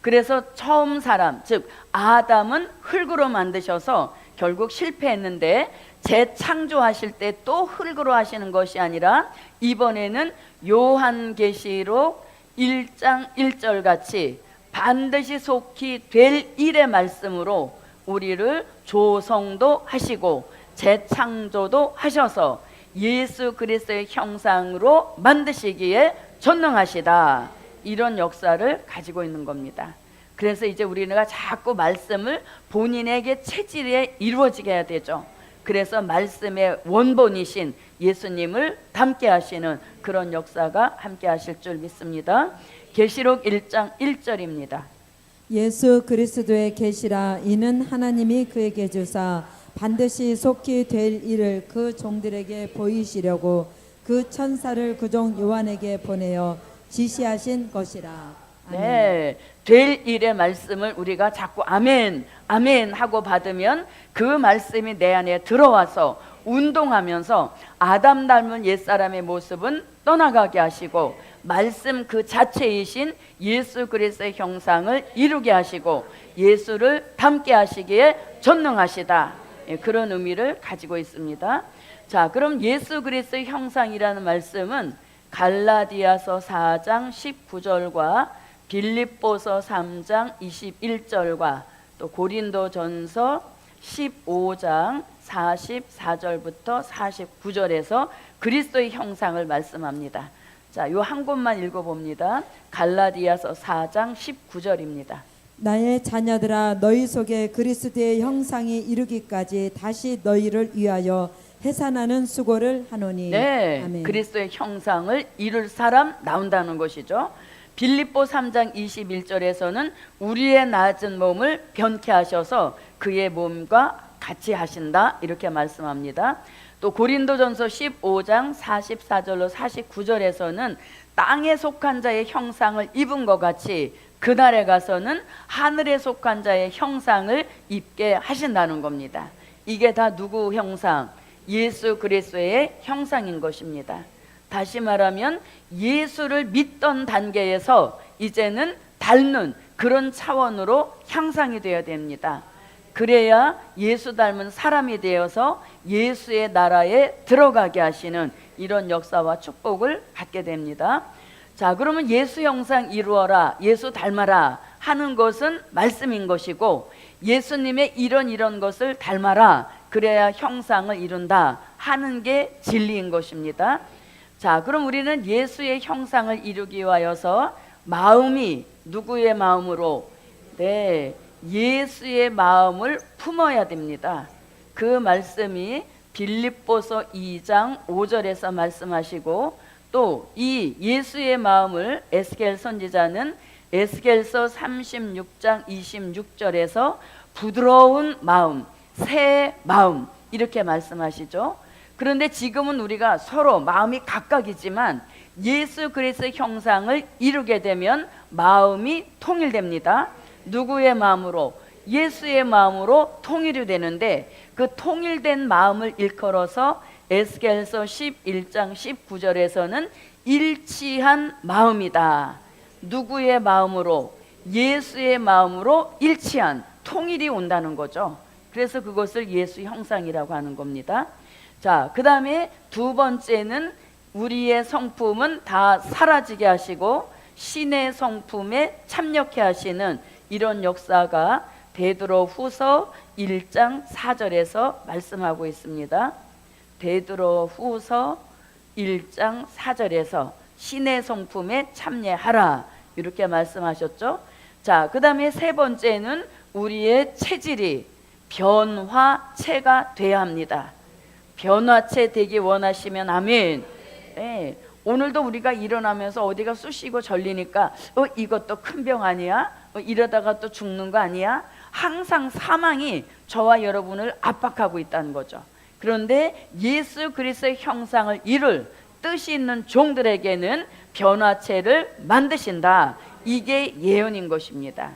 그래서 처음 사람, 즉 아담은 흙으로 만드셔서 결국 실패했는데 재창조하실 때 또 흙으로 하시는 것이 아니라 이번에는 요한계시록 1장 1절 같이 반드시 속히 될 일의 말씀으로 우리를 조성도 하시고 재창조도 하셔서 예수 그리스도의 형상으로 만드시기에 전능하시다. 이런 역사를 가지고 있는 겁니다. 그래서 이제 우리가 자꾸 말씀을 본인에게 체질에 이루어지게 해야 되죠. 그래서 말씀의 원본이신 예수님을 닮게 하시는 그런 역사가 함께 하실 줄 믿습니다. 계시록 1장 1절입니다. 예수 그리스도의 계시라. 이는 하나님이 그에게 주사 반드시 속히 될 일을 그 종들에게 보이시려고 그 천사를 그 종 요한에게 보내어 지시하신 것이라. 아멘. 네, 될 일의 말씀을 우리가 자꾸 아멘, 아멘 하고 받으면 그 말씀이 내 안에 들어와서 운동하면서 아담 닮은 옛사람의 모습은 떠나가게 하시고 말씀 그 자체이신 예수 그리스도의 형상을 이루게 하시고 예수를 닮게 하시기에 전능하시다. 그런 의미를 가지고 있습니다. 자, 그럼 예수 그리스도의 형상이라는 말씀은 갈라디아서 4장 19절과 빌립보서 3장 21절과 또 고린도전서 15장 44절부터 49절에서 그리스도의 형상을 말씀합니다. 자, 요 한 곳만 읽어봅니다. 갈라디아서 4장 19절입니다. 나의 자녀들아, 너희 속에 그리스도의 형상이 이르기까지 다시 너희를 위하여 해산하는 수고를 하노니. 네, 아멘. 그리스도의 형상을 이룰 사람 나온다는 것이죠. 빌립보 3장 21절에서는 우리의 낮은 몸을 변케 하셔서 그의 몸과 같이 하신다 이렇게 말씀합니다. 또 고린도전서 15장 44절로 49절에서는 땅에 속한 자의 형상을 입은 것 같이 그날에 가서는 하늘에 속한 자의 형상을 입게 하신다는 겁니다. 이게 다 누구 형상? 예수 그리스도의 형상인 것입니다. 다시 말하면 예수를 믿던 단계에서 이제는 닮는 그런 차원으로 향상이 되어야 됩니다. 그래야 예수 닮은 사람이 되어서 예수의 나라에 들어가게 하시는 이런 역사와 축복을 받게 됩니다. 자, 그러면 예수 형상 이루어라, 예수 닮아라 하는 것은 말씀인 것이고 예수님의 이런 것을 닮아라 그래야 형상을 이룬다 하는 게 진리인 것입니다. 자, 그럼 우리는 예수의 형상을 이루기 위하여서 마음이 누구의 마음으로? 네, 예수의 마음을 품어야 됩니다. 그 말씀이 빌립보서 2장 5절에서 말씀하시고 또 이 예수의 마음을 에스겔 선지자는 에스겔서 36장 26절에서 부드러운 마음, 새 마음 이렇게 말씀하시죠. 그런데 지금은 우리가 서로 마음이 각각이지만 예수 그리스도의 형상을 이루게 되면 마음이 통일됩니다. 누구의 마음으로? 예수의 마음으로 통일이 되는데 그 통일된 마음을 일컬어서 에스겔서 11장 19절에서는 일치한 마음이다. 누구의 마음으로? 예수의 마음으로 일치한 통일이 온다는 거죠. 그래서 그것을 예수 형상이라고 하는 겁니다. 자, 그 다음에 두 번째는 우리의 성품은 다 사라지게 하시고 신의 성품에 참여케 하시는 이런 역사가 베드로 후서 1장 4절에서 말씀하고 있습니다. 베드로 후서 1장 4절에서 신의 성품에 참여하라 이렇게 말씀하셨죠. 자, 그 다음에 세 번째는 우리의 체질이 변화체가 돼야 합니다. 변화체 되기 원하시면 아멘. 네. 오늘도 우리가 일어나면서 어디가 쑤시고 절리니까 이것도 큰 병 아니야? 이러다가 또 죽는 거 아니야? 항상 사망이 저와 여러분을 압박하고 있다는 거죠. 그런데 예수 그리스도의 형상을 이룰 뜻이 있는 종들에게는 변화체를 만드신다. 이게 예언인 것입니다.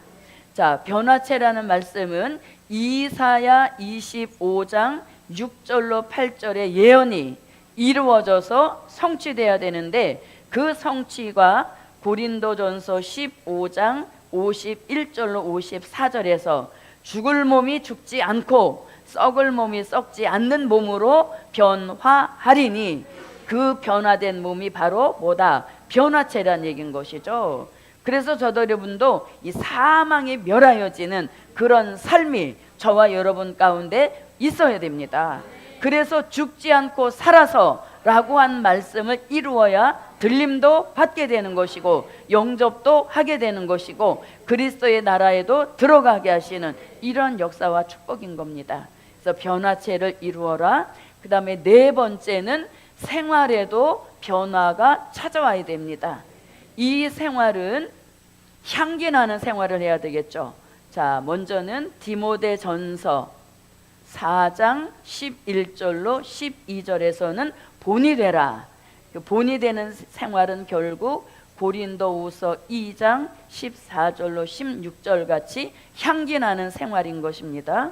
자, 변화체라는 말씀은 이사야 25장 6절로 8절의 예언이 이루어져서 성취돼야 되는데 그 성취가 고린도전서 15장 51절로 54절에서 죽을 몸이 죽지 않고 썩을 몸이 썩지 않는 몸으로 변화하리니 그 변화된 몸이 바로 뭐다? 변화체란 얘기인 것이죠. 그래서 저도 여러분도 이 사망에 멸하여지는 그런 삶이 저와 여러분 가운데 있어야 됩니다. 그래서 죽지 않고 살아서 라고 한 말씀을 이루어야 들림도 받게 되는 것이고 영접도 하게 되는 것이고 그리스도의 나라에도 들어가게 하시는 이런 역사와 축복인 겁니다. 그래서 변화체를 이루어라. 그 다음에 네 번째는 생활에도 변화가 찾아와야 됩니다. 이 생활은 향기 나는 생활을 해야 되겠죠. 자, 먼저는 디모데전서 4장 11절로 12절에서는 본이 되라. 본이 되는 생활은 결국 고린도후서 2장 14절로 16절 같이 향기 나는 생활인 것입니다.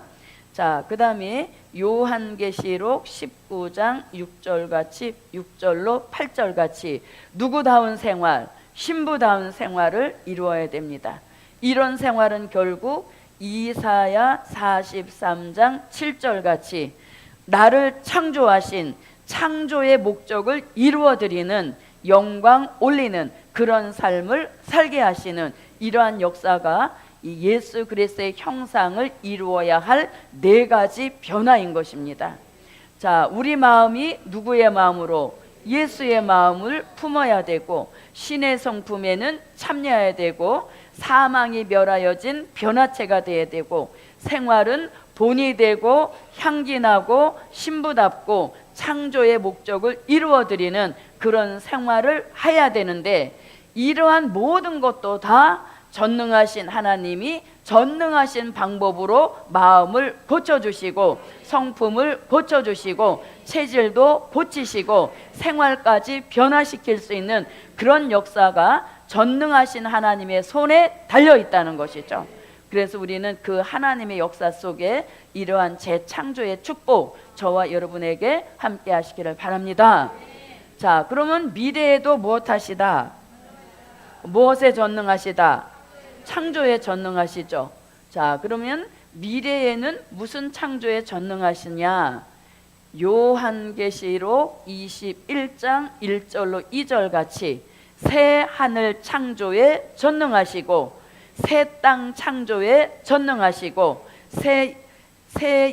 자, 그 다음에 요한계시록 19장 6절 같이 6절로 8절 같이 누구다운 생활, 신부다운 생활을 이루어야 됩니다. 이런 생활은 결국 이사야 43장 7절 같이 나를 창조하신 창조의 목적을 이루어드리는 영광 올리는 그런 삶을 살게 하시는 이러한 역사가 이 예수 그리스도의 형상을 이루어야 할 네 가지 변화인 것입니다. 자, 우리 마음이 누구의 마음으로? 예수의 마음을 품어야 되고 신의 성품에는 참여해야 되고 사망이 멸하여진 변화체가 되어야 되고 생활은 본이 되고 향기 나고 신부답고 창조의 목적을 이루어드리는 그런 생활을 해야 되는데 이러한 모든 것도 다 전능하신 하나님이 전능하신 방법으로 마음을 고쳐주시고 성품을 고쳐주시고 체질도 고치시고 생활까지 변화시킬 수 있는 그런 역사가 전능하신 하나님의 손에 달려있다는 것이죠. 그래서 우리는 그 하나님의 역사 속에 이러한 재창조의 축복 저와 여러분에게 함께 하시기를 바랍니다. 자, 그러면 미래에도 무엇하시다? 무엇에 전능하시다? 창조에 전능하시죠. 자, 그러면 미래에는 무슨 창조에 전능하시냐? 요한계시록 21장 1절로 2절 같이 새 하늘 창조에 전능하시고 새 땅 창조에 전능하시고 새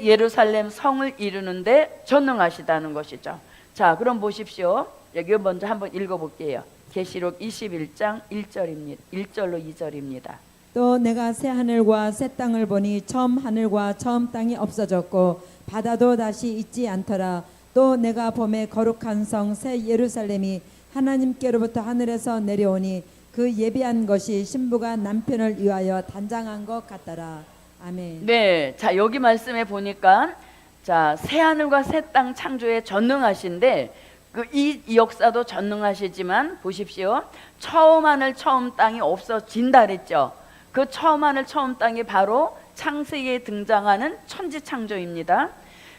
예루살렘 성을 이루는데 전능하시다는 것이죠. 자, 그럼 보십시오. 여기 먼저 한번 읽어볼게요. 계시록 21장 1절입니다. 1절로 2절입니다. 또 내가 새 하늘과 새 땅을 보니 처음 하늘과 처음 땅이 없어졌고 바다도 다시 있지 않더라. 또 내가 봄에 거룩한 성 새 예루살렘이 하나님께로부터 하늘에서 내려오니 그 예비한 것이 신부가 남편을 위하여 단장한 것 같더라. 아멘. 네, 자 여기 말씀에 보니까 자 새 하늘과 새 땅 창조에 전능하신데 이 역사도 전능하시지만 보십시오. 처음 하늘 처음 땅이 없어진다 그랬죠. 그 처음 하늘 처음 땅이 바로 창세기에 등장하는 천지창조입니다.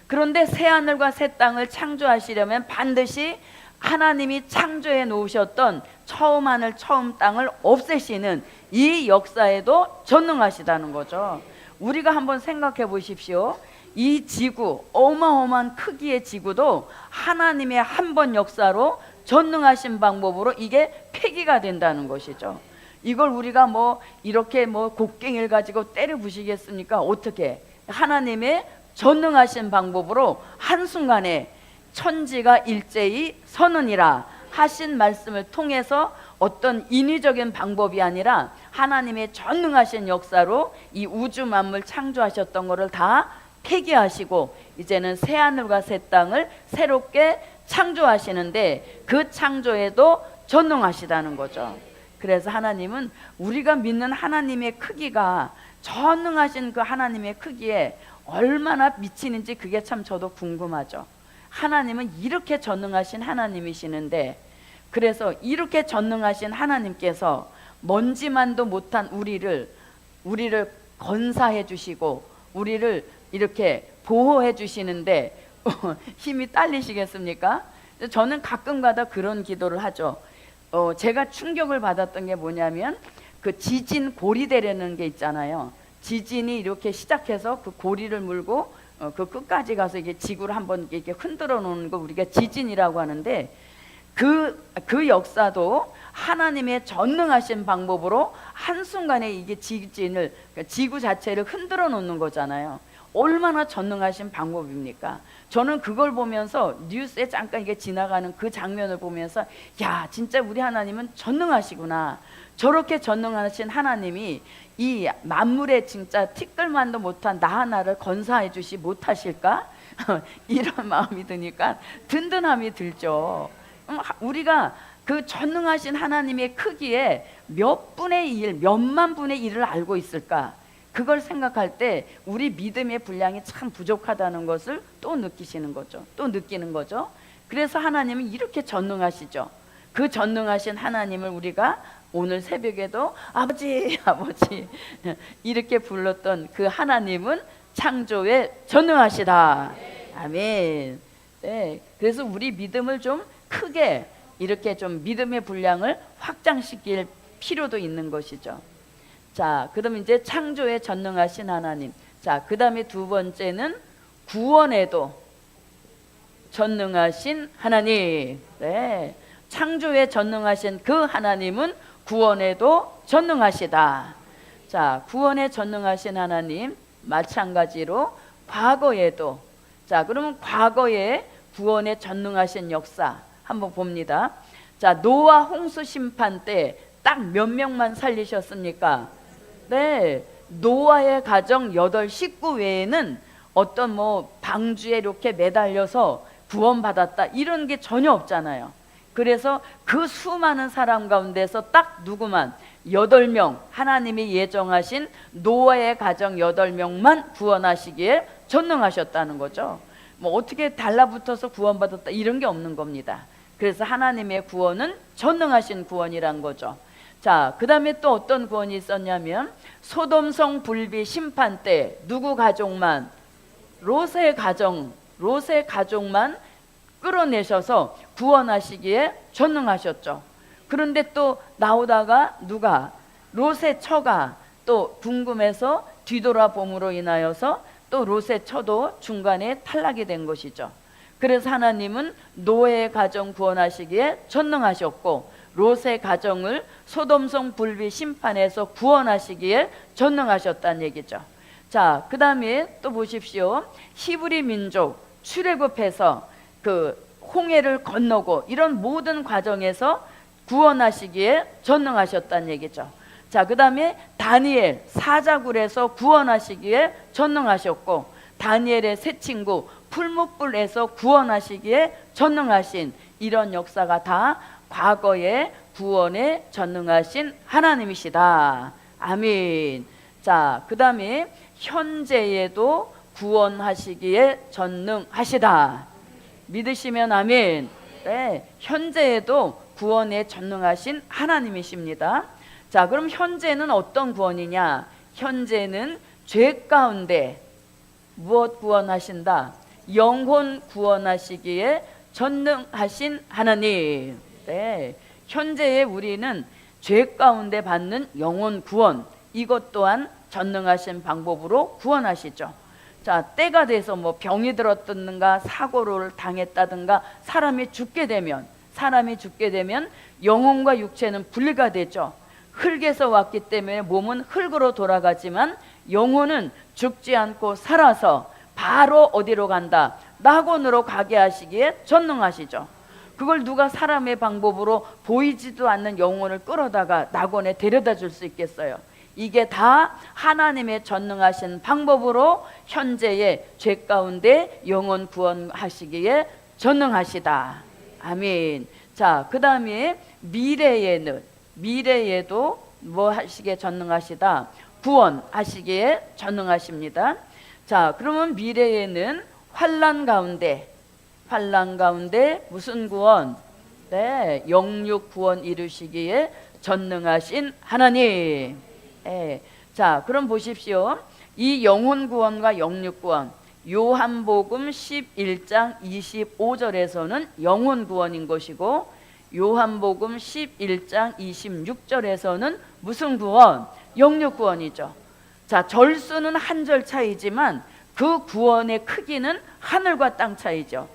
그런데 새 하늘과 새 땅을 창조하시려면 반드시 하나님이 창조해 놓으셨던 처음 하늘 처음 땅을 없애시는 이 역사에도 전능하시다는 거죠. 우리가 한번 생각해 보십시오. 이 지구, 어마어마한 크기의 지구도 하나님의 한 번 역사로 전능하신 방법으로 이게 폐기가 된다는 것이죠. 이걸 우리가 뭐 이렇게 뭐 곡괭이를 가지고 때려 부시겠습니까? 어떻게? 하나님의 전능하신 방법으로 한순간에 천지가 일제히 서느니라 하신 말씀을 통해서 어떤 인위적인 방법이 아니라 하나님의 전능하신 역사로 이 우주 만물 창조하셨던 것을 다 폐기하시고 이제는 새 하늘과 새 땅을 새롭게 창조하시는데 그 창조에도 전능하시다는 거죠. 그래서 하나님은 우리가 믿는 하나님의 크기가 전능하신 그 하나님의 크기에 얼마나 미치는지 그게 참 저도 궁금하죠. 하나님은 이렇게 전능하신 하나님이시는데, 그래서 이렇게 전능하신 하나님께서 먼지만도 못한 우리를 건사해 주시고 우리를 이렇게 보호해 주시는데 힘이 딸리시겠습니까? 저는 가끔가다 그런 기도를 하죠. 제가 충격을 받았던 게 뭐냐면 그 지진 고리대라는 게 있잖아요. 지진이 이렇게 시작해서 그 고리를 물고 그 끝까지 가서 이게 지구를 한번 이렇게 흔들어 놓는 거 우리가 지진이라고 하는데, 그 역사도 하나님의 전능하신 방법으로 한순간에 이게 지진을, 그러니까 지구 자체를 흔들어 놓는 거잖아요. 얼마나 전능하신 방법입니까? 저는 그걸 보면서 뉴스에 잠깐 이게 지나가는 그 장면을 보면서 야, 진짜 우리 하나님은 전능하시구나. 저렇게 전능하신 하나님이 이 만물에 진짜 티끌만도 못한 나 하나를 건사해 주시 못하실까? 이런 마음이 드니까 든든함이 들죠. 우리가 그 전능하신 하나님의 크기에 몇 분의 일, 몇만 분의 일을 알고 있을까? 그걸 생각할 때 우리 믿음의 분량이 참 부족하다는 것을 또 느끼시는 거죠. 또 느끼는 거죠. 그래서 하나님은 이렇게 전능하시죠. 그 전능하신 하나님을 우리가 오늘 새벽에도 아버지 아버지 이렇게 불렀던 그 하나님은 창조에 전능하시다. 아멘. 네, 그래서 우리 믿음을 좀 크게 이렇게 좀 믿음의 분량을 확장시킬 필요도 있는 것이죠. 자, 그럼 이제 창조에 전능하신 하나님. 자, 그 다음에 두 번째는 구원에도 전능하신 하나님. 네, 창조에 전능하신 그 하나님은 구원에도 전능하시다. 자, 구원에 전능하신 하나님 마찬가지로 과거에도, 자, 그러면 과거에 구원에 전능하신 역사 한번 봅니다. 자, 노아 홍수 심판 때 딱 몇 명만 살리셨습니까? 네, 노아의 가정 8 식구 외에는 어떤 뭐 방주에 이렇게 매달려서 구원받았다 이런 게 전혀 없잖아요. 그래서 그 수많은 사람 가운데서 딱 누구만 8명, 하나님이 예정하신 노아의 가정 8명만 구원하시기에 전능하셨다는 거죠. 뭐 어떻게 달라붙어서 구원받았다 이런 게 없는 겁니다. 그래서 하나님의 구원은 전능하신 구원이란 거죠. 자, 그 다음에 또 어떤 구원이 있었냐면 소돔성 불비 심판 때 누구 가족만, 롯의 가족만 끌어내셔서 구원하시기에 전능하셨죠. 그런데 또 나오다가 누가, 롯의 처가 또 궁금해서 뒤돌아봄으로 인하여서 또 롯의 처도 중간에 탈락이 된 것이죠. 그래서 하나님은 노아의 가정 구원하시기에 전능하셨고 롯의 가정을 소돔성 불비 심판에서 구원하시기에 전능하셨다는 얘기죠. 자, 그 다음에 또 보십시오. 히브리 민족 출애굽해서 그 홍해를 건너고 이런 모든 과정에서 구원하시기에 전능하셨다는 얘기죠. 자, 그 다음에 다니엘 사자굴에서 구원하시기에 전능하셨고 다니엘의 세 친구 풀무불에서 구원하시기에 전능하신 이런 역사가 다 과거의 구원에 전능하신 하나님이시다. 아멘. 자, 그 다음에 현재에도 구원하시기에 전능하시다. 믿으시면 아멘. 네, 현재에도 구원에 전능하신 하나님이십니다. 자, 그럼 현재는 어떤 구원이냐? 현재는 죄 가운데 무엇 구원하신다? 영혼 구원하시기에 전능하신 하나님. 네, 현재의 우리는 죄 가운데 받는 영혼 구원, 이것 또한 전능하신 방법으로 구원하시죠. 자, 때가 돼서 뭐 병이 들었든가 사고를 당했다든가 사람이 죽게 되면 영혼과 육체는 분리가 되죠. 흙에서 왔기 때문에 몸은 흙으로 돌아가지만 영혼은 죽지 않고 살아서 바로 어디로 간다? 낙원으로 가게 하시기에 전능하시죠. 그걸 누가 사람의 방법으로 보이지도 않는 영혼을 끌어다가 낙원에 데려다 줄 수 있겠어요? 이게 다 하나님의 전능하신 방법으로 현재의 죄 가운데 영혼 구원하시기에 전능하시다. 아멘. 자, 그 다음에 미래에도 뭐 하시기에 전능하시다? 구원하시기에 전능하십니다. 자, 그러면 미래에는 환난 가운데 무슨 구원? 네, 영육 구원 이루시기에 전능하신 하나님. 예. 자, 그럼 보십시오. 이 영혼 구원과 영육 구원, 요한복음 11장 25절에서는 영혼 구원인 것이고, 요한복음 11장 26절에서는 무슨 구원? 영육 구원이죠. 자, 절수는 한 절 차이지만 그 구원의 크기는 하늘과 땅 차이죠.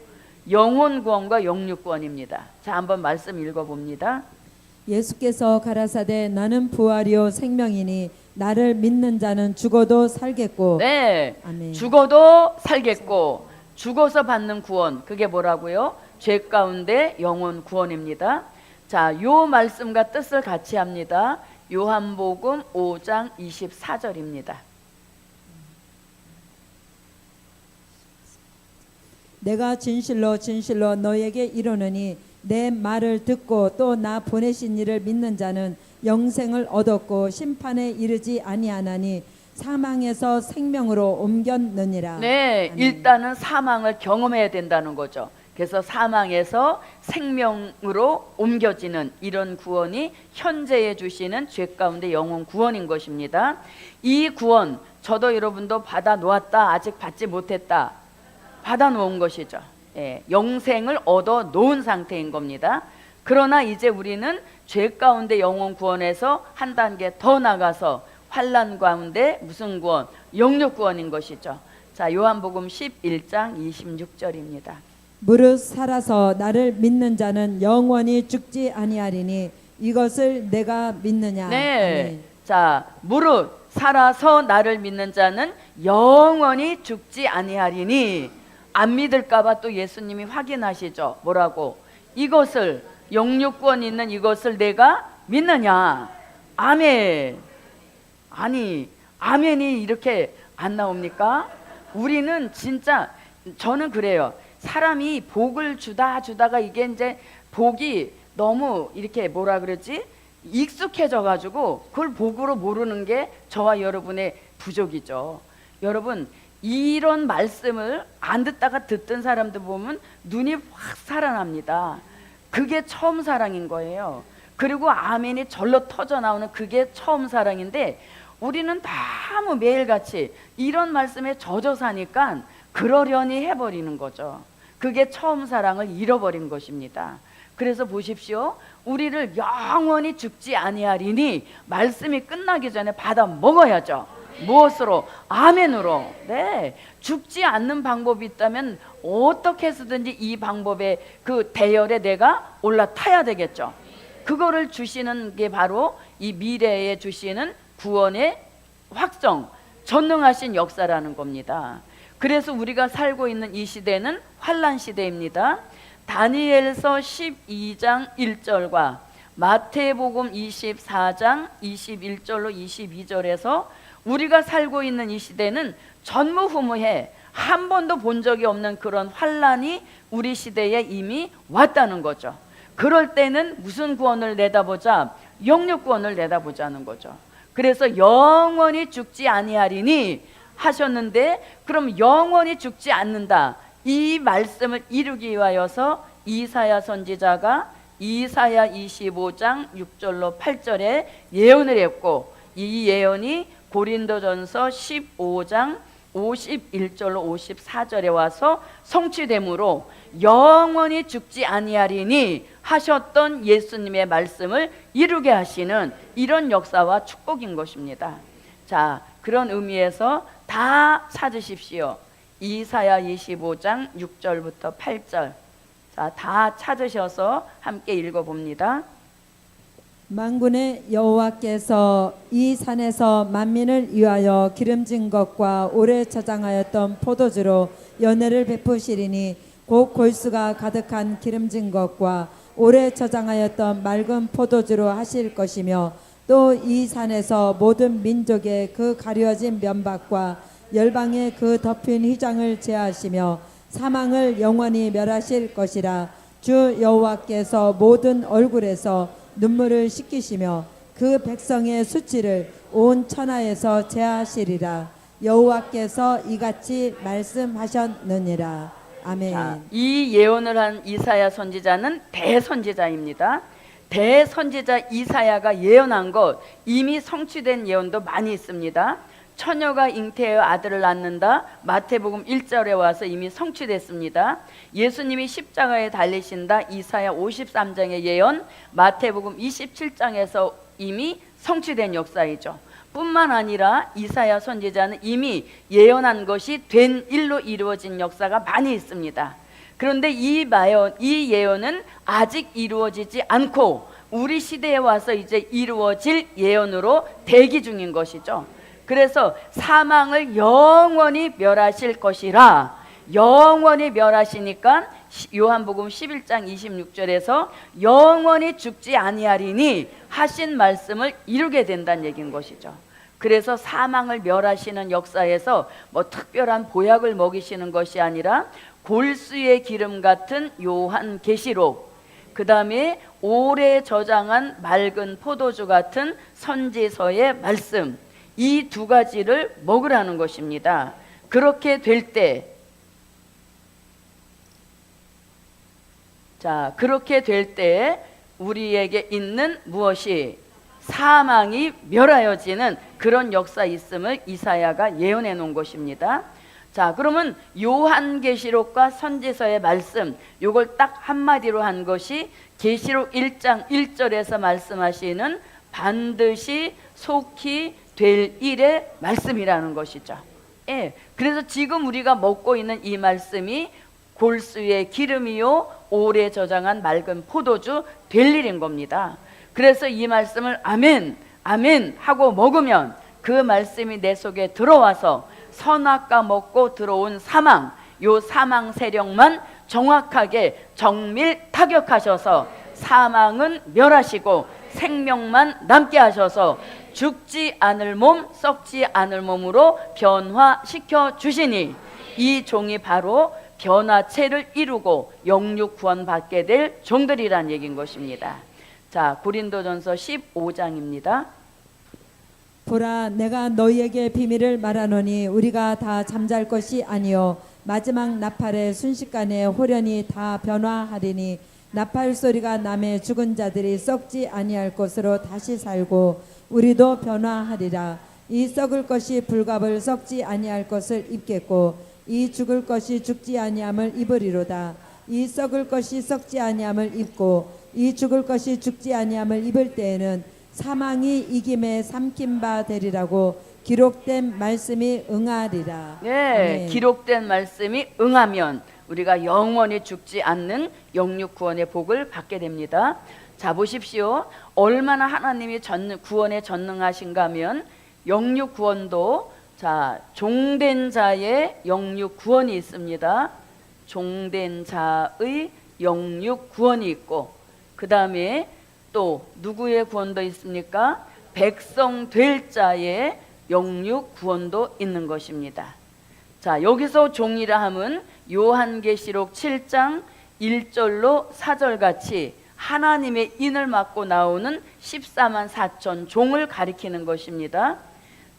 영혼 구원과 영육 구원입니다. 자, 한번 말씀 읽어봅니다. 예수께서 가라사대 나는 부활이요 생명이니 나를 믿는 자는 죽어도 살겠고. 네, 아멘. 죽어도 살겠고, 죽어서 받는 구원, 그게 뭐라고요? 죄 가운데 영혼 구원입니다. 자, 요 말씀과 뜻을 같이 합니다. 요한복음 5장 24절입니다. 내가 진실로 진실로 너에게 이르노니 내 말을 듣고 또 나 보내신 이를 믿는 자는 영생을 얻었고 심판에 이르지 아니하나니 사망에서 생명으로 옮겼느니라. 네, 아멘. 일단은 사망을 경험해야 된다는 거죠. 그래서 사망에서 생명으로 옮겨지는 이런 구원이 현재에 주시는 죄 가운데 영혼 구원인 것입니다. 이 구원 저도 여러분도 받아 놓았다, 아직 받지 못했다, 받아 놓은 것이죠. 예, 영생을 얻어 놓은 상태인 겁니다. 그러나 이제 우리는 죄 가운데 영혼 구원에서 한 단계 더 나가서 환난 가운데 무슨 구원? 영육 구원인 것이죠. 자, 요한복음 11장 26절입니다. 무릇 살아서 나를 믿는 자는 영원히 죽지 아니하리니 이것을 내가 믿느냐. 네. 아멘. 자, 무릇 살아서 나를 믿는 자는 영원히 죽지 아니하리니, 안 믿을까봐 또 예수님이 확인하시죠. 뭐라고? 이것을, 영육구원 있는 이것을 내가 믿느냐. 아멘. 아니, 아멘이 이렇게 안 나옵니까? 우리는 진짜, 저는 그래요. 사람이 복을 주다가 이게 이제 복이 너무 이렇게 뭐라 그러지? 익숙해져 가지고 그걸 복으로 모르는 게 저와 여러분의 부족이죠. 여러분, 이런 말씀을 안 듣다가 듣던 사람들 보면 눈이 확 살아납니다. 그게 처음 사랑인 거예요. 그리고 아멘이 절로 터져 나오는 그게 처음 사랑인데, 우리는 너무 매일같이 이런 말씀에 젖어 사니까 그러려니 해버리는 거죠. 그게 처음 사랑을 잃어버린 것입니다. 그래서 보십시오. 우리를 영원히 죽지 아니하리니 말씀이 끝나기 전에 받아 먹어야죠. 무엇으로? 아멘으로. 네, 죽지 않는 방법이 있다면 어떻게 해서든지 이 방법의 그 대열에 내가 올라타야 되겠죠. 그거를 주시는 게 바로 이 미래에 주시는 구원의 확정, 전능하신 역사라는 겁니다. 그래서 우리가 살고 있는 이 시대는 환난 시대입니다. 다니엘서 12장 1절과 마태복음 24장 21절로 22절에서 우리가 살고 있는 이 시대는 전무후무해 한 번도 본 적이 없는 그런 환난이 우리 시대에 이미 왔다는 거죠. 그럴 때는 무슨 구원을 내다보자? 영육 구원을 내다보자는 거죠. 그래서 영원히 죽지 아니하리니 하셨는데, 그럼 영원히 죽지 않는다, 이 말씀을 이루기 위하여서 이사야 선지자가 이사야 25장 6절로 8절에 예언을 했고, 이 예언이 고린도전서 15장 51절로 54절에 와서 성취되므로 영원히 죽지 아니하리니 하셨던 예수님의 말씀을 이루게 하시는 이런 역사와 축복인 것입니다. 자, 그런 의미에서 다 찾으십시오. 이사야 25장 6절부터 8절. 자, 다 찾으셔서 함께 읽어봅니다. 만군의 여호와께서 이 산에서 만민을 위하여 기름진 것과 오래 저장하였던 포도주로 연회를 베푸시리니 곧 골수가 가득한 기름진 것과 오래 저장하였던 맑은 포도주로 하실 것이며 또 이 산에서 모든 민족의 그 가려진 면박과 열방의 그 덮인 휘장을 제하시며 사망을 영원히 멸하실 것이라. 주 여호와께서 모든 얼굴에서 눈물을 씻기시며 그 백성의 수치를 온 천하에서 제하시리라. 여호와께서 이같이 말씀하셨느니라. 아멘. 자, 이 예언을 한 이사야 선지자는 대선지자입니다. 대선지자 이사야가 예언한 것 이미 성취된 예언도 많이 있습니다. 처녀가 잉태하여 아들을 낳는다. 마태복음 1절에 와서 이미 성취됐습니다. 예수님이 십자가에 달리신다. 이사야 53장의 예언, 마태복음 27장에서 이미 성취된 역사이죠. 뿐만 아니라 이사야 선지자는 이미 예언한 것이 된 일로 이루어진 역사가 많이 있습니다. 그런데 이 예언은 아직 이루어지지 않고 우리 시대에 와서 이제 이루어질 예언으로 대기 중인 것이죠. 그래서 사망을 영원히 멸하실 것이라. 영원히 멸하시니까 요한복음 11장 26절에서 영원히 죽지 아니하리니 하신 말씀을 이루게 된다는 얘기인 것이죠. 그래서 사망을 멸하시는 역사에서 뭐 특별한 보약을 먹이시는 것이 아니라 골수의 기름 같은 요한계시록, 그 다음에 오래 저장한 맑은 포도주 같은 선지서의 말씀, 이 두 가지를 먹으라는 것입니다. 그렇게 될 때, 그렇게 될 때 우리에게 있는 무엇이 사망이 멸하여지는 그런 역사 있음을 이사야가 예언해 놓은 것입니다. 자, 그러면 요한계시록과 선지서의 말씀, 요걸 딱 한마디로 한 것이 계시록 1장 1절에서 말씀하시는 반드시 속히 될 일의 말씀이라는 것이죠. 예, 그래서 지금 우리가 먹고 있는 이 말씀이 골수의 기름이요 오래 저장한 맑은 포도주 될 일인 겁니다. 그래서 이 말씀을 아멘 아멘 하고 먹으면 그 말씀이 내 속에 들어와서 선악과 먹고 들어온 사망, 요 사망 세력만 정확하게 정밀 타격하셔서 사망은 멸하시고 생명만 남게 하셔서 죽지 않을 몸, 썩지 않을 몸으로 변화시켜 주시니 이 종이 바로 변화체를 이루고 영육 구원 받게 될 종들이란 얘기인 것입니다. 자, 고린도전서 15장입니다. 보라, 내가 너희에게 비밀을 말하노니 우리가 다 잠잘 것이 아니요 마지막 나팔의 순식간에 호련히 다 변화하리니 나팔 소리가 나매 죽은 자들이 썩지 아니할 것으로 다시 살고 우리도 변화하리라. 이 썩을 것이 불갑을 썩지 아니할 것을 입겠고 이 죽을 것이 죽지 아니함을 입으리로다. 이 썩을 것이 썩지 아니함을 입고 이 죽을 것이 죽지 아니함을 입을 때에는 사망이 이김에 삼킨 바 되리라고 기록된 말씀이 응하리라. 네, 아멘. 기록된 말씀이 응하면 우리가 영원히 죽지 않는 영육 구원의 복을 받게 됩니다. 자, 보십시오. 얼마나 하나님이 구원에 전능하신가 하면 영육 구원도 종된 자의 영육 구원이 있습니다. 종된 자의 영육 구원이 있고, 그 다음에 또 누구의 구원도 있습니까? 백성 될 자의 영육 구원도 있는 것입니다. 자, 여기서 종이라 함은 요한계시록 7장 1절로 4절 같이 하나님의 인을 맡고 나오는 14만 4천 종을 가리키는 것입니다.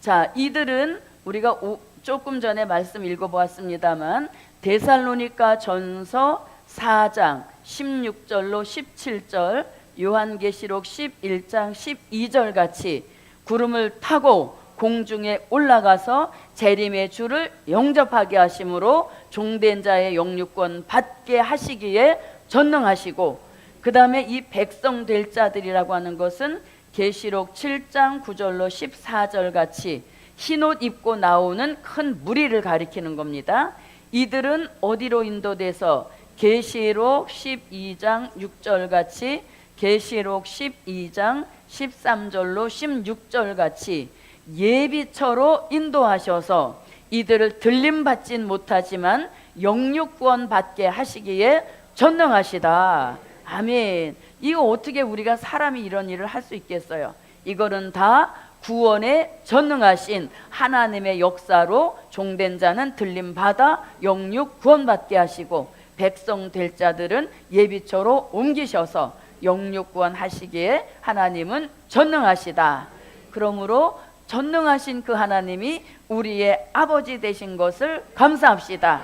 자, 이들은 우리가 조금 전에 말씀 읽어보았습니다만 데살로니가 전서 4장 16절로 17절, 요한계시록 11장 12절 같이 구름을 타고 공중에 올라가서 재림의 주를 영접하게 하심으로 종된 자의 영육권 받게 하시기에 전능하시고, 그 다음에 이 백성 될 자들이라고 하는 것은 계시록 7장 9절로 14절 같이 흰옷 입고 나오는 큰 무리를 가리키는 겁니다. 이들은 어디로 인도돼서 계시록 12장 6절 같이 계시록 12장 13절로 16절 같이 예비처로 인도하셔서 이들을 들림받진 못하지만 영육구원 받게 하시기에 전능하시다. 아멘. 이거 어떻게 우리가 사람이 이런 일을 할 수 있겠어요? 이거는 다 구원에 전능하신 하나님의 역사로 종된 자는 들림받아 영육 구원받게 하시고 백성 될 자들은 예비처로 옮기셔서 영육 구원하시기에 하나님은 전능하시다. 그러므로 전능하신 그 하나님이 우리의 아버지 되신 것을 감사합시다.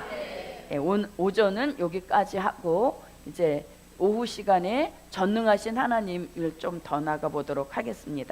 오전은 여기까지 하고 이제 오후 시간에 전능하신 하나님을 좀 더 나가 보도록 하겠습니다.